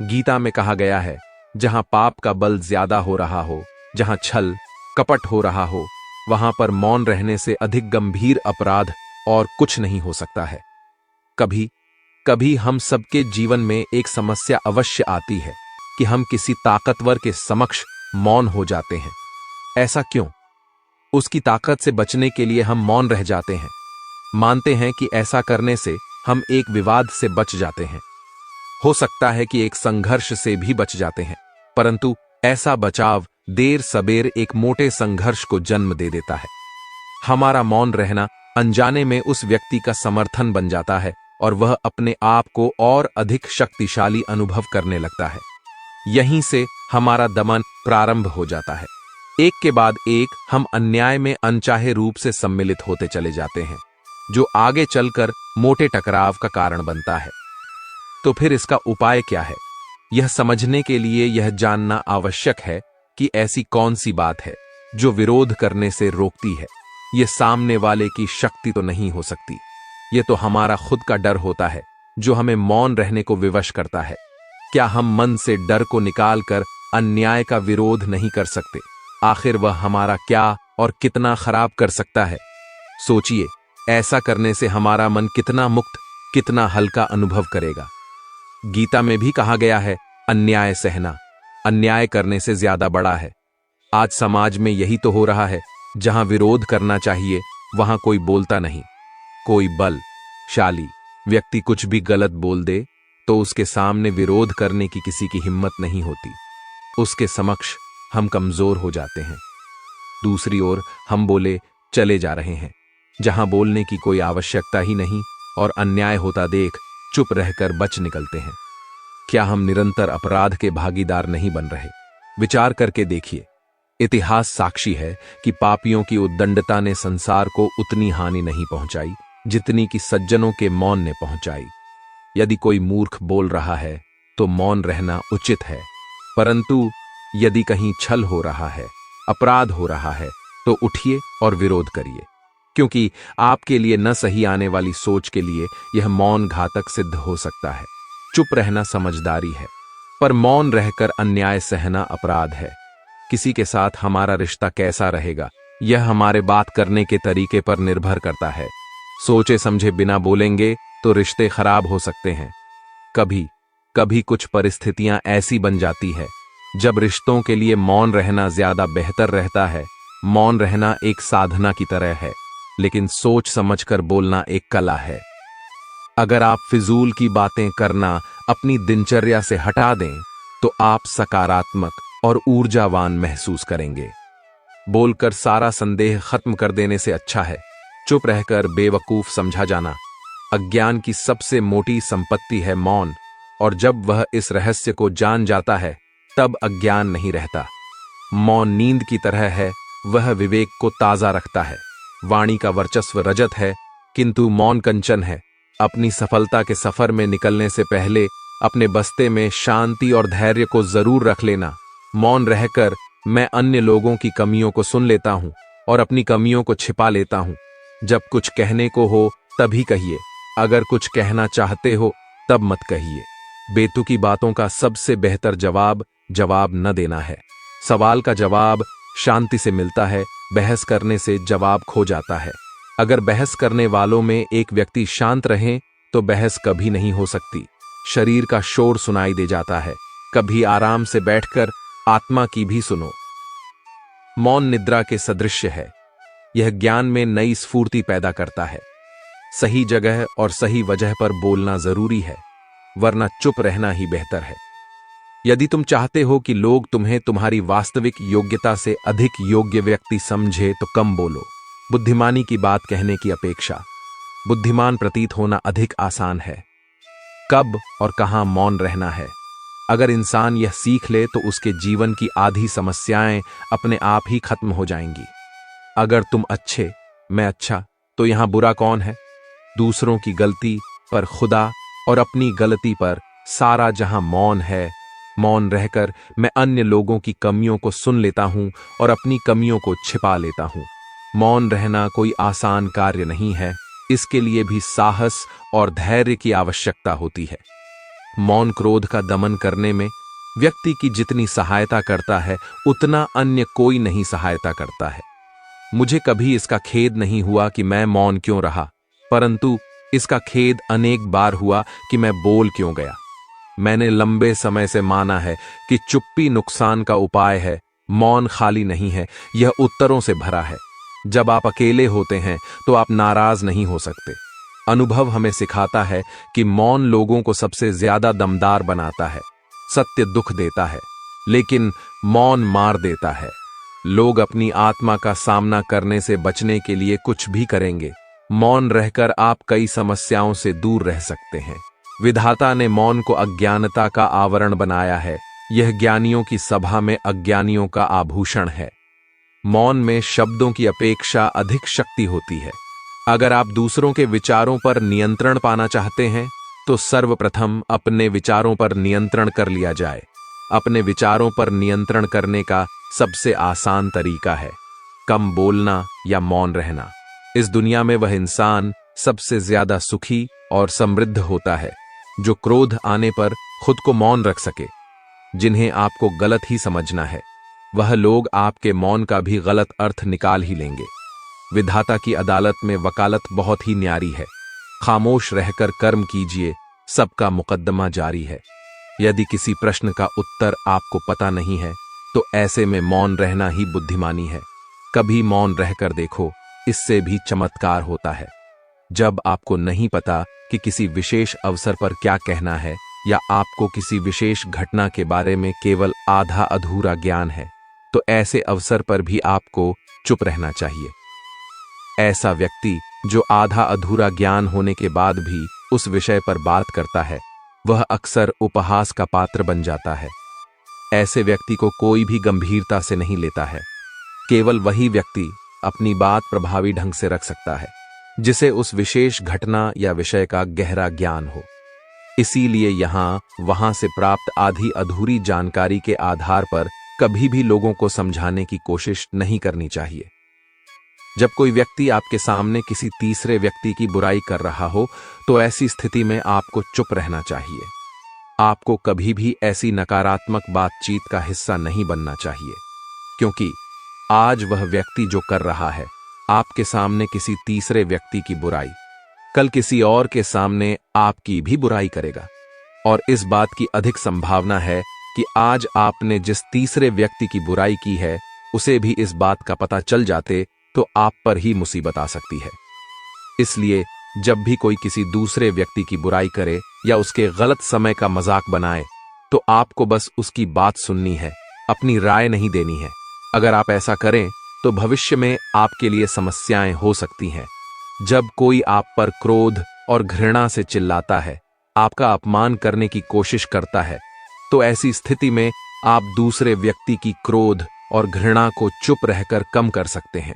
गीता में कहा गया है, जहां पाप का बल ज्यादा हो रहा हो, जहां छल कपट हो रहा हो, वहां पर मौन रहने से अधिक गंभीर अपराध और कुछ नहीं हो सकता है। कभी कभी हम सबके जीवन में एक समस्या अवश्य आती है कि हम किसी ताकतवर के समक्ष मौन हो जाते हैं। ऐसा क्यों? उसकी ताकत से बचने के लिए हम मौन रह जाते हैं। मानते हैं कि ऐसा करने से हम एक विवाद से बच जाते हैं। हो सकता है कि एक संघर्ष से भी बच जाते हैं, परंतु ऐसा बचाव देर सबेर एक मोटे संघर्ष को जन्म दे देता है। हमारा मौन रहना अनजाने में उस व्यक्ति का समर्थन बन जाता है और वह अपने आप को और अधिक शक्तिशाली अनुभव करने लगता है। यहीं से हमारा दमन प्रारंभ हो जाता है। एक के बाद एक हम अन्याय में अनचाहे रूप से सम्मिलित होते चले जाते हैं, जो आगे चलकर मोटे टकराव का कारण बनता है। तो फिर इसका उपाय क्या है? यह समझने के लिए यह जानना आवश्यक है कि ऐसी कौन सी बात है जो विरोध करने से रोकती है। यह सामने वाले की शक्ति तो नहीं हो सकती, यह तो हमारा खुद का डर होता है जो हमें मौन रहने को विवश करता है। क्या हम मन से डर को निकालकर अन्याय का विरोध नहीं कर सकते? आखिर वह हमारा क्या और कितना खराब कर सकता है? सोचिए, ऐसा करने से हमारा मन कितना मुक्त, कितना हल्का अनुभव करेगा। गीता में भी कहा गया है, अन्याय सहना अन्याय करने से ज्यादा बड़ा है। आज समाज में यही तो हो रहा है, जहां विरोध करना चाहिए वहां कोई बोलता नहीं। कोई बलशाली व्यक्ति कुछ भी गलत बोल दे तो उसके सामने विरोध करने की किसी की हिम्मत नहीं होती। उसके समक्ष हम कमजोर हो जाते हैं। दूसरी ओर हम बोले चले जा रहे हैं, जहां बोलने की कोई आवश्यकता ही नहीं, और अन्याय होता देख चुप रहकर बच निकलते हैं। क्या हम निरंतर अपराध के भागीदार नहीं बन रहे? विचार करके देखिए। इतिहास साक्षी है कि पापियों की उद्दंडता ने संसार को उतनी हानि नहीं पहुंचाई जितनी कि सज्जनों के मौन ने पहुंचाई। यदि कोई मूर्ख बोल रहा है तो मौन रहना उचित है, परंतु यदि कहीं छल हो रहा है, अपराध हो रहा है, तो उठिए और विरोध करिए, क्योंकि आपके लिए न सही आने वाली सोच के लिए यह मौन घातक सिद्ध हो सकता है। चुप रहना समझदारी है, पर मौन रहकर अन्याय सहना अपराध है। किसी के साथ हमारा रिश्ता कैसा रहेगा, यह हमारे बात करने के तरीके पर निर्भर करता है। सोचे समझे बिना बोलेंगे तो रिश्ते खराब हो सकते हैं। कभी कभी कुछ परिस्थितियां ऐसी बन जाती है जब रिश्तों के लिए मौन रहना ज्यादा बेहतर रहता है। मौन रहना एक साधना की तरह है, लेकिन सोच समझकर बोलना एक कला है। अगर आप फिजूल की बातें करना अपनी दिनचर्या से हटा दें तो आप सकारात्मक और ऊर्जावान महसूस करेंगे। बोलकर सारा संदेह खत्म कर देने से अच्छा है चुप रहकर बेवकूफ समझा जाना। अज्ञान की सबसे मोटी संपत्ति है मौन, और जब वह इस रहस्य को जान जाता है तब अज्ञान नहीं रहता। मौन नींद की तरह है, वह विवेक को ताजा रखता है। वाणी का वर्चस्व रजत है, किंतु मौन कंचन है। अपनी सफलता के सफर में निकलने से पहले अपने बस्ते में शांति और धैर्य को जरूर रख लेना। मौन रहकर मैं अन्य लोगों की कमियों को सुन लेता हूं और अपनी कमियों को छिपा लेता हूं। जब कुछ कहने को हो तभी कहिए, अगर कुछ कहना चाहते हो तब मत कहिए। बेतुकी बातों का सबसे बेहतर जवाब न देना है। सवाल का जवाब शांति से मिलता है, बहस करने से जवाब खो जाता है। अगर बहस करने वालों में एक व्यक्ति शांत रहे तो बहस कभी नहीं हो सकती। शरीर का शोर सुनाई दे जाता है, कभी आराम से बैठकर आत्मा की भी सुनो। मौन निद्रा के सदृश है, यह ज्ञान में नई स्फूर्ति पैदा करता है। सही जगह और सही वजह पर बोलना जरूरी है, वरना चुप रहना ही बेहतर है। यदि तुम चाहते हो कि लोग तुम्हें तुम्हारी वास्तविक योग्यता से अधिक योग्य व्यक्ति समझे तो कम बोलो। बुद्धिमानी की बात कहने की अपेक्षा बुद्धिमान प्रतीत होना अधिक आसान है। कब और कहां मौन रहना है, अगर इंसान यह सीख ले तो उसके जीवन की आधी समस्याएं अपने आप ही खत्म हो जाएंगी। अगर तुम अच्छे, मैं अच्छा, तो यहां बुरा कौन है? दूसरों की गलती पर खुदा और अपनी गलती पर सारा जहां मौन है। मौन रहकर मैं अन्य लोगों की कमियों को सुन लेता हूं और अपनी कमियों को छिपा लेता हूं। मौन रहना कोई आसान कार्य नहीं है, इसके लिए भी साहस और धैर्य की आवश्यकता होती है। मौन क्रोध का दमन करने में व्यक्ति की जितनी सहायता करता है उतना अन्य कोई नहीं सहायता करता है। मुझे कभी इसका खेद नहीं हुआ कि मैं मौन क्यों रहा, परंतु इसका खेद अनेक बार हुआ कि मैं बोल क्यों गया। मैंने लंबे समय से माना है कि चुप्पी नुकसान का उपाय है, मौन खाली नहीं है, यह उत्तरों से भरा है। जब आप अकेले होते हैं तो आप नाराज नहीं हो सकते। अनुभव हमें सिखाता है कि मौन लोगों को सबसे ज्यादा दमदार बनाता है। सत्य दुख देता है, लेकिन मौन मार देता है। लोग अपनी आत्मा का सामना करने से बचने के लिए कुछ भी करेंगे। मौन रहकर आप कई समस्याओं से दूर रह सकते हैं। विधाता ने मौन को अज्ञानता का आवरण बनाया है। यह ज्ञानियों की सभा में अज्ञानियों का आभूषण है। मौन में शब्दों की अपेक्षा अधिक शक्ति होती है। अगर आप दूसरों के विचारों पर नियंत्रण पाना चाहते हैं, तो सर्वप्रथम अपने विचारों पर नियंत्रण कर लिया जाए। अपने विचारों पर नियंत्रण करने का सबसे आसान तरीका है कम बोलना या मौन रहना। इस दुनिया में वह इंसान सबसे ज्यादा सुखी और समृद्ध होता है जो क्रोध आने पर खुद को मौन रख सके। जिन्हें आपको गलत ही समझना है, वह लोग आपके मौन का भी गलत अर्थ निकाल ही लेंगे। विधाता की अदालत में वकालत बहुत ही न्यारी है। खामोश रहकर कर्म कीजिए, सबका मुकद्दमा जारी है। यदि किसी प्रश्न का उत्तर आपको पता नहीं है, तो ऐसे में मौन रहना ही बुद्धिमानी है। कभी मौन रहकर देखो, इससे भी चमत्कार होता है। जब आपको नहीं पता कि किसी विशेष अवसर पर क्या कहना है, या आपको किसी विशेष घटना के बारे में केवल आधा अधूरा ज्ञान है, तो ऐसे अवसर पर भी आपको चुप रहना चाहिए। ऐसा व्यक्ति जो आधा अधूरा ज्ञान होने के बाद भी उस विषय पर बात करता है, वह अक्सर उपहास का पात्र बन जाता है। ऐसे व्यक्ति को कोई भी गंभीरता से नहीं लेता है। केवल वही व्यक्ति अपनी बात प्रभावी ढंग से रख सकता है जिसे उस विशेष घटना या विषय का गहरा ज्ञान हो। इसीलिए यहां वहां से प्राप्त आधी अधूरी जानकारी के आधार पर कभी भी लोगों को समझाने की कोशिश नहीं करनी चाहिए। जब कोई व्यक्ति आपके सामने किसी तीसरे व्यक्ति की बुराई कर रहा हो, तो ऐसी स्थिति में आपको चुप रहना चाहिए। आपको कभी भी ऐसी नकारात्मक बातचीत का हिस्सा नहीं बनना चाहिए, क्योंकि आज वह व्यक्ति जो कर रहा है आपके सामने किसी तीसरे व्यक्ति की बुराई, कल किसी और के सामने आपकी भी बुराई करेगा। और इस बात की अधिक संभावना है कि आज आपने जिस तीसरे व्यक्ति की बुराई की है, उसे भी इस बात का पता चल जाते तो आप पर ही मुसीबत आ सकती है। इसलिए जब भी कोई किसी दूसरे व्यक्ति की बुराई करे या उसके गलत समय का मजाक बनाए, तो आपको बस उसकी बात सुननी है, अपनी राय नहीं देनी है। अगर आप ऐसा करें तो भविष्य में आपके लिए समस्याएं हो सकती हैं। जब कोई आप पर क्रोध और घृणा से चिल्लाता है, आपका अपमान करने की कोशिश करता है, तो ऐसी स्थिति में आप दूसरे व्यक्ति की क्रोध और घृणा को चुप रहकर कम कर सकते हैं।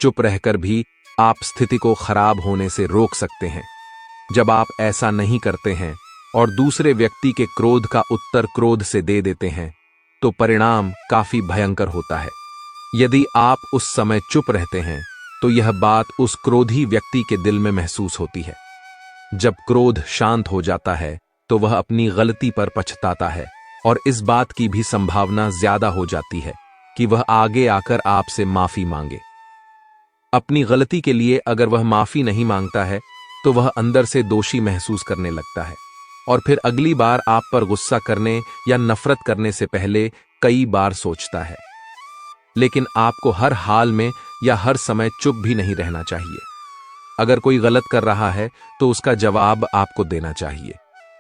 चुप रहकर भी आप स्थिति को खराब होने से रोक सकते हैं। जब आप ऐसा नहीं करते हैं और दूसरे व्यक्ति के क्रोध का उत्तर क्रोध से दे देते हैं, तो परिणाम काफी भयंकर होता है। यदि आप उस समय चुप रहते हैं, तो यह बात उस क्रोधी व्यक्ति के दिल में महसूस होती है। जब क्रोध शांत हो जाता है, तो वह अपनी गलती पर पछताता है और इस बात की भी संभावना ज्यादा हो जाती है कि वह आगे आकर आपसे माफी मांगे। अपनी गलती के लिए अगर वह माफी नहीं मांगता है, तो वह अंदर से दोषी महसूस करने लगता है और फिर अगली बार आप पर गुस्सा करने या नफरत करने से पहले कई बार सोचता है। लेकिन आपको हर हाल में या हर समय चुप भी नहीं रहना चाहिए। अगर कोई गलत कर रहा है, तो उसका जवाब आपको देना चाहिए,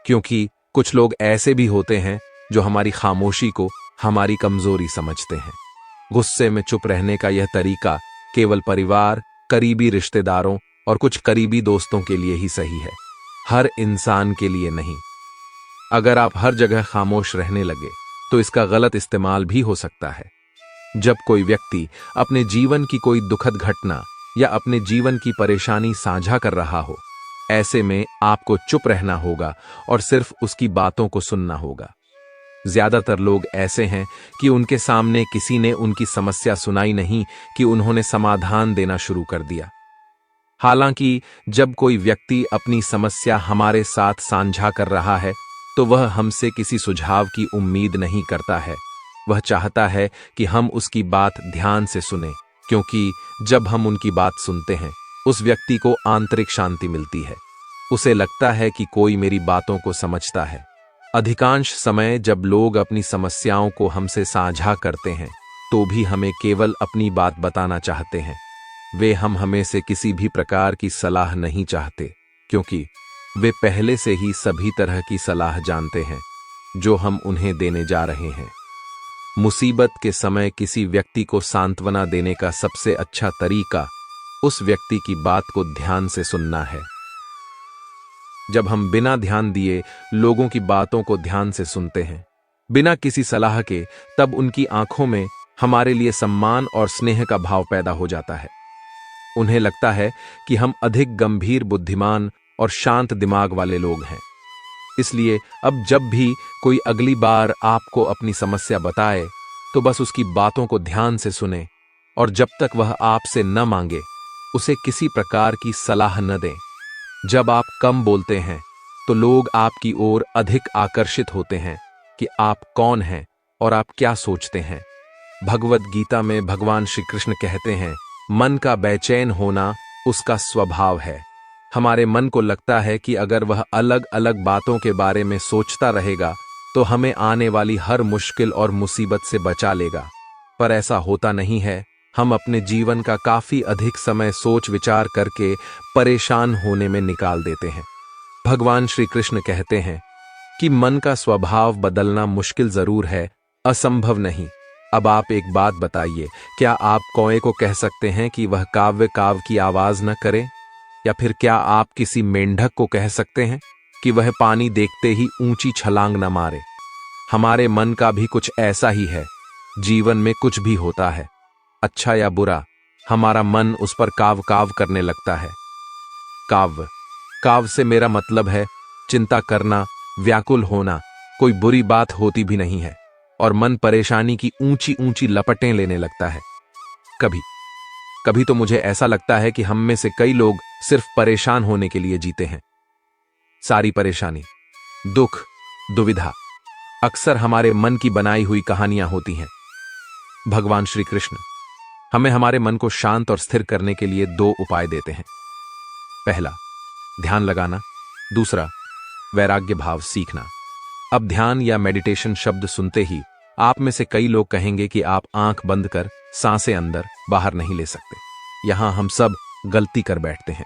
क्योंकि कुछ लोग ऐसे भी होते हैं जो हमारी खामोशी को हमारी कमजोरी समझते हैं। गुस्से में चुप रहने का यह तरीका केवल परिवार, करीबी रिश्तेदारों और कुछ करीबी दोस्तों के लिए ही सही है, हर इंसान के लिए नहीं। अगर आप हर जगह खामोश रहने लगे, तो इसका गलत इस्तेमाल भी हो सकता है। जब कोई व्यक्ति अपने जीवन की कोई दुखद घटना या अपने जीवन की परेशानी साझा कर रहा हो, ऐसे में आपको चुप रहना होगा और सिर्फ उसकी बातों को सुनना होगा। ज्यादातर लोग ऐसे हैं कि उनके सामने किसी ने उनकी समस्या सुनाई नहीं कि उन्होंने समाधान देना शुरू कर दिया। हालांकि जब कोई व्यक्ति अपनी समस्या हमारे साथ साझा कर रहा है, तो वह हमसे किसी सुझाव की उम्मीद नहीं करता है। वह चाहता है कि हम उसकी बात ध्यान से सुनें, क्योंकि जब हम उनकी बात सुनते हैं, उस व्यक्ति को आंतरिक शांति मिलती है। उसे लगता है कि कोई मेरी बातों को समझता है। अधिकांश समय जब लोग अपनी समस्याओं को हमसे साझा करते हैं, तो भी हमें केवल अपनी बात बताना चाहते हैं। वे हम हमें से किसी भी प्रकार की सलाह नहीं चाहते, क्योंकि वे पहले से ही सभी तरह की सलाह जानते हैं जो हम उन्हें देने जा रहे हैं। मुसीबत के समय किसी व्यक्ति को सांत्वना देने का सबसे अच्छा तरीका उस व्यक्ति की बात को ध्यान से सुनना है। जब हम बिना ध्यान दिए लोगों की बातों को ध्यान से सुनते हैं, बिना किसी सलाह के, तब उनकी आंखों में हमारे लिए सम्मान और स्नेह का भाव पैदा हो जाता है। उन्हें लगता है कि हम अधिक गंभीर, बुद्धिमान और शांत दिमाग वाले लोग हैं। इसलिए अब जब भी कोई अगली बार आपको अपनी समस्या बताए, तो बस उसकी बातों को ध्यान से सुने और जब तक वह आपसे न मांगे, उसे किसी प्रकार की सलाह न दें। जब आप कम बोलते हैं, तो लोग आपकी ओर अधिक आकर्षित होते हैं कि आप कौन हैं और आप क्या सोचते हैं। भगवद गीता में भगवान श्री कृष्ण कहते हैं, मन का बेचैन होना उसका स्वभाव है। हमारे मन को लगता है कि अगर वह अलग अलग बातों के बारे में सोचता रहेगा तो हमें आने वाली हर मुश्किल और मुसीबत से बचा लेगा, पर ऐसा होता नहीं है। हम अपने जीवन का काफी अधिक समय सोच विचार करके परेशान होने में निकाल देते हैं। भगवान श्री कृष्ण कहते हैं कि मन का स्वभाव बदलना मुश्किल जरूर है, असंभव नहीं। अब आप एक बात बताइए, क्या आप कौए को कह सकते हैं कि वह काव्य काव की आवाज न करे? या फिर क्या आप किसी मेंढक को कह सकते हैं कि वह पानी देखते ही ऊंची छलांग न मारे? हमारे मन का भी कुछ ऐसा ही है। जीवन में कुछ भी होता है, अच्छा या बुरा, हमारा मन उस पर काव काव करने लगता है। काव्य काव से मेरा मतलब है चिंता करना, व्याकुल होना। कोई बुरी बात होती भी नहीं है और मन परेशानी की ऊंची ऊंची लपटें लेने लगता है। कभी कभी तो मुझे ऐसा लगता है कि हम में से कई लोग सिर्फ परेशान होने के लिए जीते हैं। सारी परेशानी, दुख, दुविधा अक्सर हमारे मन की बनाई हुई कहानियां होती हैं। भगवान श्री कृष्ण हमें हमारे मन को शांत और स्थिर करने के लिए 2 उपाय देते हैं। पहला, ध्यान लगाना। दूसरा, वैराग्य भाव सीखना। अब ध्यान या मेडिटेशन शब्द सुनते ही आप में से कई लोग कहेंगे कि आप आंख बंद कर सांसें अंदर बाहर नहीं ले सकते। यहां हम सब गलती कर बैठते हैं।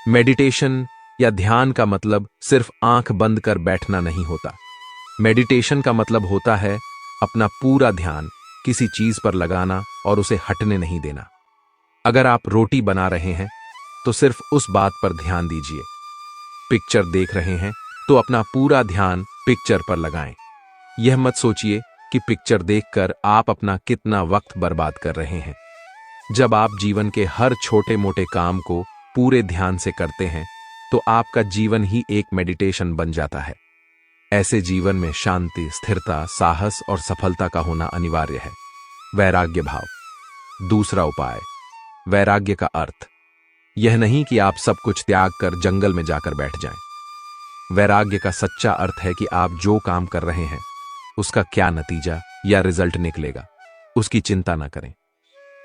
मेडिटेशन या ध्यान का मतलब सिर्फ आंख बंद कर बैठना नहीं होता। मेडिटेशन का मतलब होता है अपना पूरा ध्यान किसी चीज पर लगाना और उसे हटने नहीं देना। अगर आप रोटी बना रहे हैं तो सिर्फ उस बात पर ध्यान दीजिए। पिक्चर देख रहे हैं तो अपना पूरा ध्यान पिक्चर पर लगाएं। यह मत सोचिए कि पिक्चर देखकर आप अपना कितना वक्त बर्बाद कर रहे हैं। जब आप जीवन के हर छोटे मोटे काम को पूरे ध्यान से करते हैं तो आपका जीवन ही एक मेडिटेशन बन जाता है। ऐसे जीवन में शांति, स्थिरता, साहस और सफलता का होना अनिवार्य है। वैराग्य भाव। दूसरा उपाय, वैराग्य का अर्थ यह नहीं कि आप सब कुछ त्याग कर जंगल में जाकर बैठ जाएं। वैराग्य का सच्चा अर्थ है कि आप जो काम कर रहे हैं उसका क्या नतीजा या रिजल्ट निकलेगा, उसकी चिंता ना करें।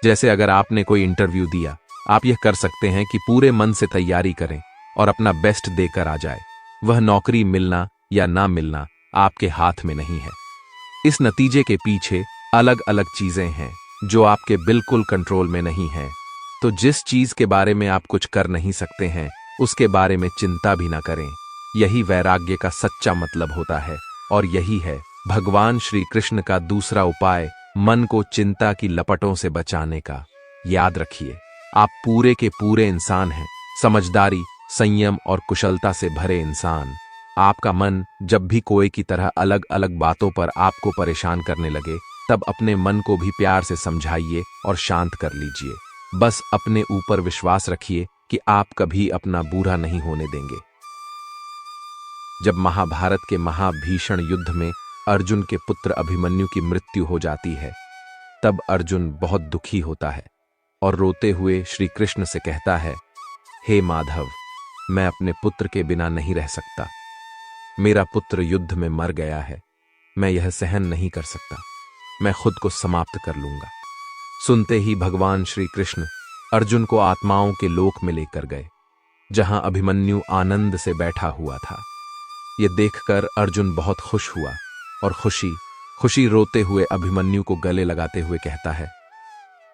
जैसे अगर आपने कोई इंटरव्यू दिया, आप यह कर सकते हैं कि पूरे मन से तैयारी करें और अपना बेस्ट देकर आ जाए। वह नौकरी मिलना या ना मिलना आपके हाथ में नहीं है। इस नतीजे के पीछे अलग अलग चीजें हैं जो आपके बिल्कुल कंट्रोल में नहीं है। तो जिस चीज के बारे में आप कुछ कर नहीं सकते हैं, उसके बारे में चिंता भी ना करें। यही वैराग्य का सच्चा मतलब होता है और यही है भगवान श्री कृष्ण का दूसरा उपाय, मन को चिंता की लपटों से बचाने का। याद रखिए, आप पूरे के पूरे इंसान हैं, समझदारी, संयम और कुशलता से भरे इंसान। आपका मन जब भी कोई की तरह अलग अलग बातों पर आपको परेशान करने लगे, तब अपने मन को भी प्यार से समझाइए और शांत कर लीजिए। बस अपने ऊपर विश्वास रखिए कि आप कभी अपना बुरा नहीं होने देंगे। जब महाभारत के महाभीषण युद्ध में अर्जुन के पुत्र अभिमन्यु की मृत्यु हो जाती है, तब अर्जुन बहुत दुखी होता है और रोते हुए श्री कृष्ण से कहता है, हे माधव, मैं अपने पुत्र के बिना नहीं रह सकता। मेरा पुत्र युद्ध में मर गया है, मैं यह सहन नहीं कर सकता, मैं खुद को समाप्त कर लूंगा। सुनते ही भगवान श्री कृष्ण अर्जुन को आत्माओं के लोक में लेकर गए, जहां अभिमन्यु आनंद से बैठा हुआ था। यह देखकर अर्जुन बहुत खुश हुआ और खुशी खुशी रोते हुए अभिमन्यु को गले लगाते हुए कहता है,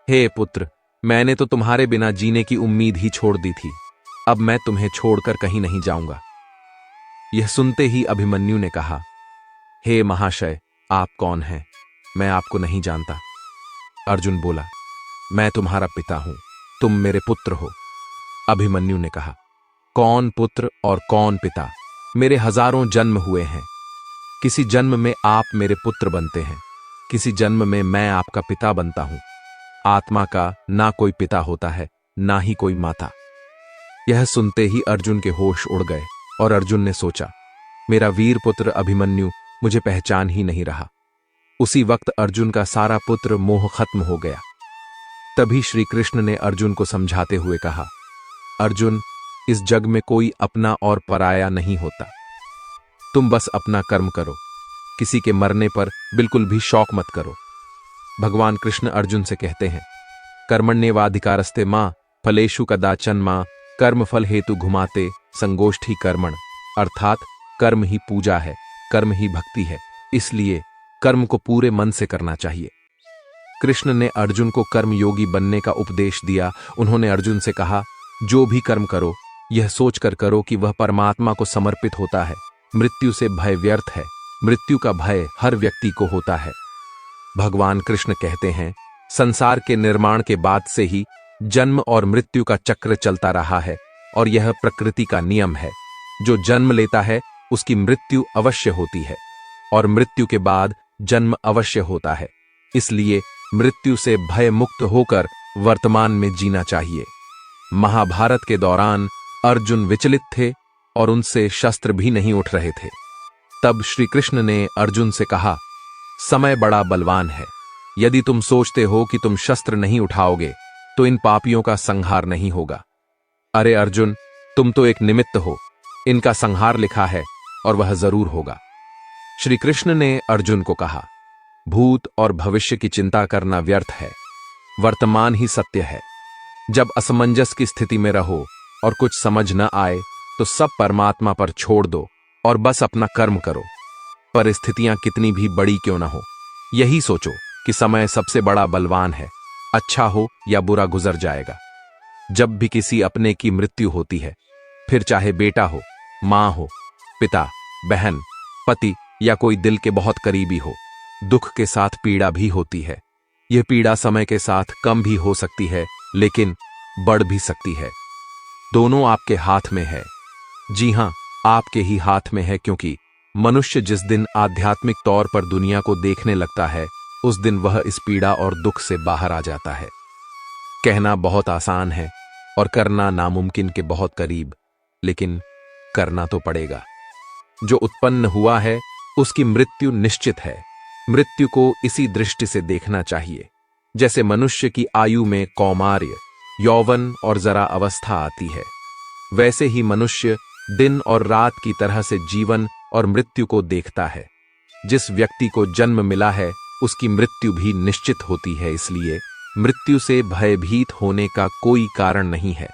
हे पुत्र, मैंने तो तुम्हारे बिना जीने की उम्मीद ही छोड़ दी थी। अब मैं तुम्हें छोड़कर कहीं नहीं जाऊंगा। यह सुनते ही अभिमन्यु ने कहा, हे महाशय, आप कौन हैं? मैं आपको नहीं जानता। अर्जुन बोला, मैं तुम्हारा पिता हूं, तुम मेरे पुत्र हो। अभिमन्यु ने कहा, कौन पुत्र और कौन पिता? मेरे हजारों जन्म हुए हैं। किसी जन्म में आप मेरे पुत्र बनते हैं, किसी जन्म में मैं आपका पिता बनता हूं। आत्मा का ना कोई पिता होता है, ना ही कोई माता। यह सुनते ही अर्जुन के होश उड़ गए और अर्जुन ने सोचा, मेरा वीर पुत्र अभिमन्यु मुझे पहचान ही नहीं रहा। उसी वक्त अर्जुन का सारा पुत्र मोह खत्म हो गया। तभी श्री कृष्ण ने अर्जुन को समझाते हुए कहा, अर्जुन, इस जग में कोई अपना और पराया नहीं होता। तुम बस अपना कर्म करो, किसी के मरने पर बिल्कुल भी शौक मत करो। भगवान कृष्ण अर्जुन से कहते हैं, कर्मण्येवाधिकारस्ते मां फलेषु कदाचन मां कर्म फल हेतु घुमाते संगोष्ठी कर्मण। अर्थात कर्म ही पूजा है, कर्म ही भक्ति है, इसलिए कर्म को पूरे मन से करना चाहिए। कृष्ण ने अर्जुन को कर्मयोगी बनने का उपदेश दिया। उन्होंने अर्जुन से कहा, जो भी कर्म करो यह सोचकर करो कि वह परमात्मा को समर्पित होता है। मृत्यु से भय व्यर्थ है, मृत्यु का भय हर व्यक्ति को होता है। भगवान कृष्ण कहते हैं, संसार के निर्माण के बाद से ही जन्म और मृत्यु का चक्र चलता रहा है और यह प्रकृति का नियम है। जो जन्म लेता है उसकी मृत्यु अवश्य होती है और मृत्यु के बाद जन्म अवश्य होता है। इसलिए मृत्यु से भय मुक्त होकर वर्तमान में जीना चाहिए। महाभारत के दौरान अर्जुन विचलित थे और उनसे शस्त्र भी नहीं उठ रहे थे। तब श्री कृष्ण ने अर्जुन से कहा, समय बड़ा बलवान है। यदि तुम सोचते हो कि तुम शस्त्र नहीं उठाओगे तो इन पापियों का संहार नहीं होगा। अरे अर्जुन, तुम तो एक निमित्त हो, इनका संहार लिखा है और वह जरूर होगा। श्री कृष्ण ने अर्जुन को कहा, भूत और भविष्य की चिंता करना व्यर्थ है, वर्तमान ही सत्य है। जब असमंजस की स्थिति में रहो और कुछ समझ न आए तो सब परमात्मा पर छोड़ दो और बस अपना कर्म करो। परिस्थितियां कितनी भी बड़ी क्यों न हो, यही सोचो कि समय सबसे बड़ा बलवान है, अच्छा हो या बुरा गुजर जाएगा। जब भी किसी अपने की मृत्यु होती है, फिर चाहे बेटा हो, मां हो, पिता, बहन, पति या कोई दिल के बहुत करीबी हो, दुख के साथ पीड़ा भी होती है। यह पीड़ा समय के साथ कम भी हो सकती है, लेकिन बढ़ भी सकती है। दोनों आपके हाथ में है। जी हां, आपके ही हाथ में है, क्योंकि मनुष्य जिस दिन आध्यात्मिक तौर पर दुनिया को देखने लगता है, उस दिन वह इस पीड़ा और दुख से बाहर आ जाता है। कहना बहुत आसान है और करना नामुमकिन के बहुत करीब, लेकिन करना तो पड़ेगा। जो उत्पन्न हुआ है उसकी मृत्यु निश्चित है। मृत्यु को इसी दृष्टि से देखना चाहिए, जैसे मनुष्य की आयु में कौमार्य, यौवन और जरा अवस्था आती है, वैसे ही मनुष्य दिन और रात की तरह से जीवन और मृत्यु को देखता है। जिस व्यक्ति को जन्म मिला है उसकी मृत्यु भी निश्चित होती है, इसलिए मृत्यु से भयभीत होने का कोई कारण नहीं है।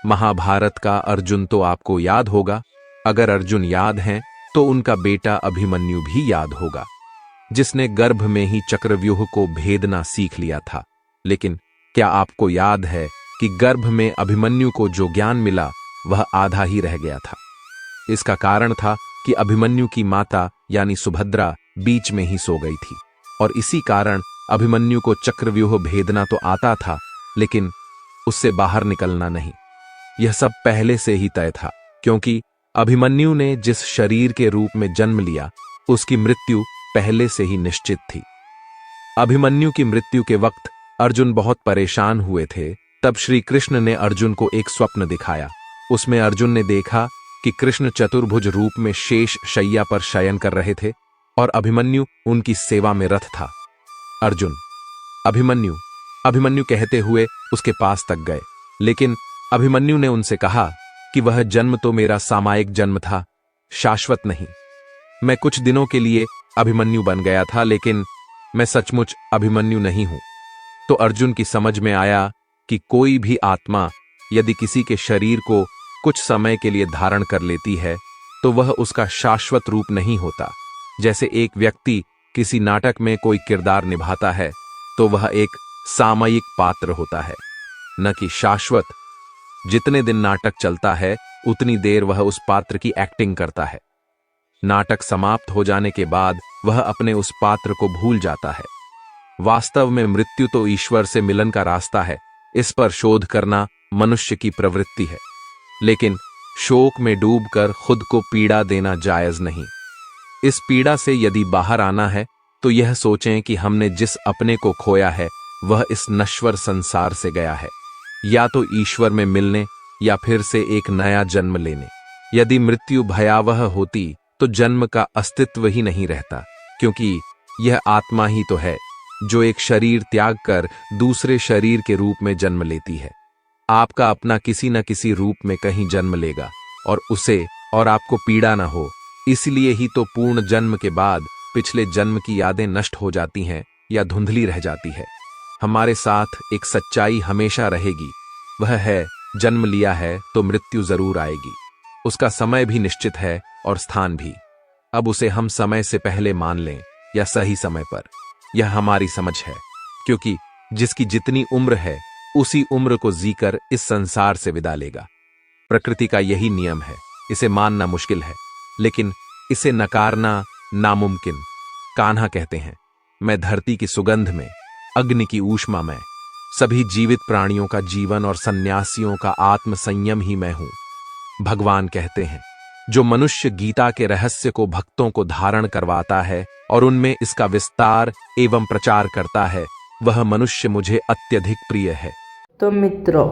महाभारत का अर्जुन तो आपको याद होगा। अगर अर्जुन याद हैं तो उनका बेटा अभिमन्यु भी याद होगा, जिसने गर्भ में ही चक्रव्यूह को भेदना सीख लिया था। लेकिन क्या आपको याद है कि गर्भ में अभिमन्यु को जो ज्ञान मिला वह आधा ही रह गया था? इसका कारण था कि अभिमन्यु की माता यानी सुभद्रा बीच में ही सो गई थी और इसी कारण अभिमन्यु को चक्रव्यूह भेदना तो आता था, लेकिन उससे बाहर निकलना नहीं। यह सब पहले से ही तय था, क्योंकि अभिमन्यु ने जिस शरीर के रूप में जन्म लिया उसकी मृत्यु पहले से ही निश्चित थी। अभिमन्यु की मृत्यु के वक्त अर्जुन बहुत परेशान हुए थे। तब श्री कृष्ण ने अर्जुन को एक स्वप्न दिखाया। उसमें अर्जुन ने देखा कि कृष्ण चतुर्भुज रूप में शेष शैया पर शयन कर रहे थे और अभिमन्यु उनकी सेवा में रत था। अर्जुन, अभिमन्यु, अभिमन्यु कहते हुए उसके पास तक गए, लेकिन अभिमन्यु ने उनसे कहा कि वह जन्म तो मेरा सामयिक जन्म था, शाश्वत नहीं। मैं कुछ दिनों के लिए अभिमन्यु बन गया था, लेकिन मैं सचमुच अभिमन्यु नहीं हूं। तो अर्जुन की समझ में आया कि कोई भी आत्मा यदि किसी के शरीर को कुछ समय के लिए धारण कर लेती है तो वह उसका शाश्वत रूप नहीं होता। जैसे एक व्यक्ति किसी नाटक में कोई किरदार निभाता है तो वह एक सामयिक पात्र होता है, न कि शाश्वत। जितने दिन नाटक चलता है उतनी देर वह उस पात्र की एक्टिंग करता है। नाटक समाप्त हो जाने के बाद वह अपने उस पात्र को भूल जाता है। वास्तव में मृत्यु तो ईश्वर से मिलन का रास्ता है। इस पर शोध करना मनुष्य की प्रवृत्ति है, लेकिन शोक में डूबकर खुद को पीड़ा देना जायज नहीं। इस पीड़ा से यदि बाहर आना है तो यह सोचें कि हमने जिस अपने को खोया है वह इस नश्वर संसार से गया है, या तो ईश्वर में मिलने या फिर से एक नया जन्म लेने। यदि मृत्यु भयावह होती तो जन्म का अस्तित्व ही नहीं रहता, क्योंकि यह आत्मा ही तो है जो एक शरीर त्याग कर दूसरे शरीर के रूप में जन्म लेती है। आपका अपना किसी न किसी रूप में कहीं जन्म लेगा और उसे और आपको पीड़ा न हो, इसलिए ही तो पूर्ण जन्म के बाद पिछले जन्म की यादें नष्ट हो जाती हैं या धुंधली रह जाती है। हमारे साथ एक सच्चाई हमेशा रहेगी, वह है जन्म लिया है तो मृत्यु जरूर आएगी। उसका समय भी निश्चित है और स्थान भी। अब उसे हम समय से पहले मान लें या सही समय पर, यह हमारी समझ है, क्योंकि जिसकी जितनी उम्र है उसी उम्र को जीकर इस संसार से विदा लेगा। प्रकृति का यही नियम है। इसे मानना मुश्किल है, लेकिन इसे नकारना नामुमकिन। कान्हा कहते हैं, मैं धरती की सुगंध में, अग्नि की ऊष्मा में, सभी जीवित प्राणियों का जीवन और सन्यासियों का आत्म संयम ही मैं हूं। भगवान कहते हैं, जो मनुष्य गीता के रहस्य को भक्तों को धारण करवाता है और उनमें इसका विस्तार एवं प्रचार करता है, वह मनुष्य मुझे अत्यधिक प्रिय है। तो मित्रों,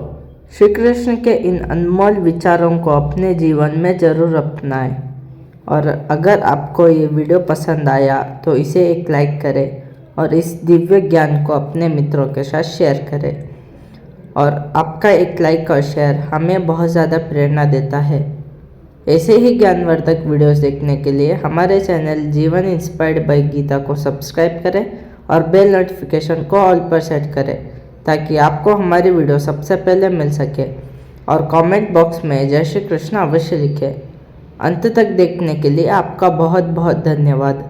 श्री कृष्ण के इन अनमोल विचारों को अपने जीवन में जरूर अपनाएं। और अगर आपको ये वीडियो पसंद आया तो इसे एक लाइक करें और इस दिव्य ज्ञान को अपने मित्रों के साथ शेयर करें। और आपका एक लाइक और शेयर हमें बहुत ज़्यादा प्रेरणा देता है। ऐसे ही ज्ञानवर्धक वीडियोस देखने के लिए हमारे चैनल जीवन इंस्पायर्ड बाय गीता को सब्सक्राइब करें और बेल नोटिफिकेशन को ऑल पर सेट करें, ताकि आपको हमारी वीडियो सबसे पहले मिल सके। और कमेंट बॉक्स में जय श्री कृष्ण अवश्य लिखें। अंत तक देखने के लिए आपका बहुत बहुत धन्यवाद।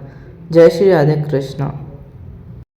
जय श्री राधे कृष्ण।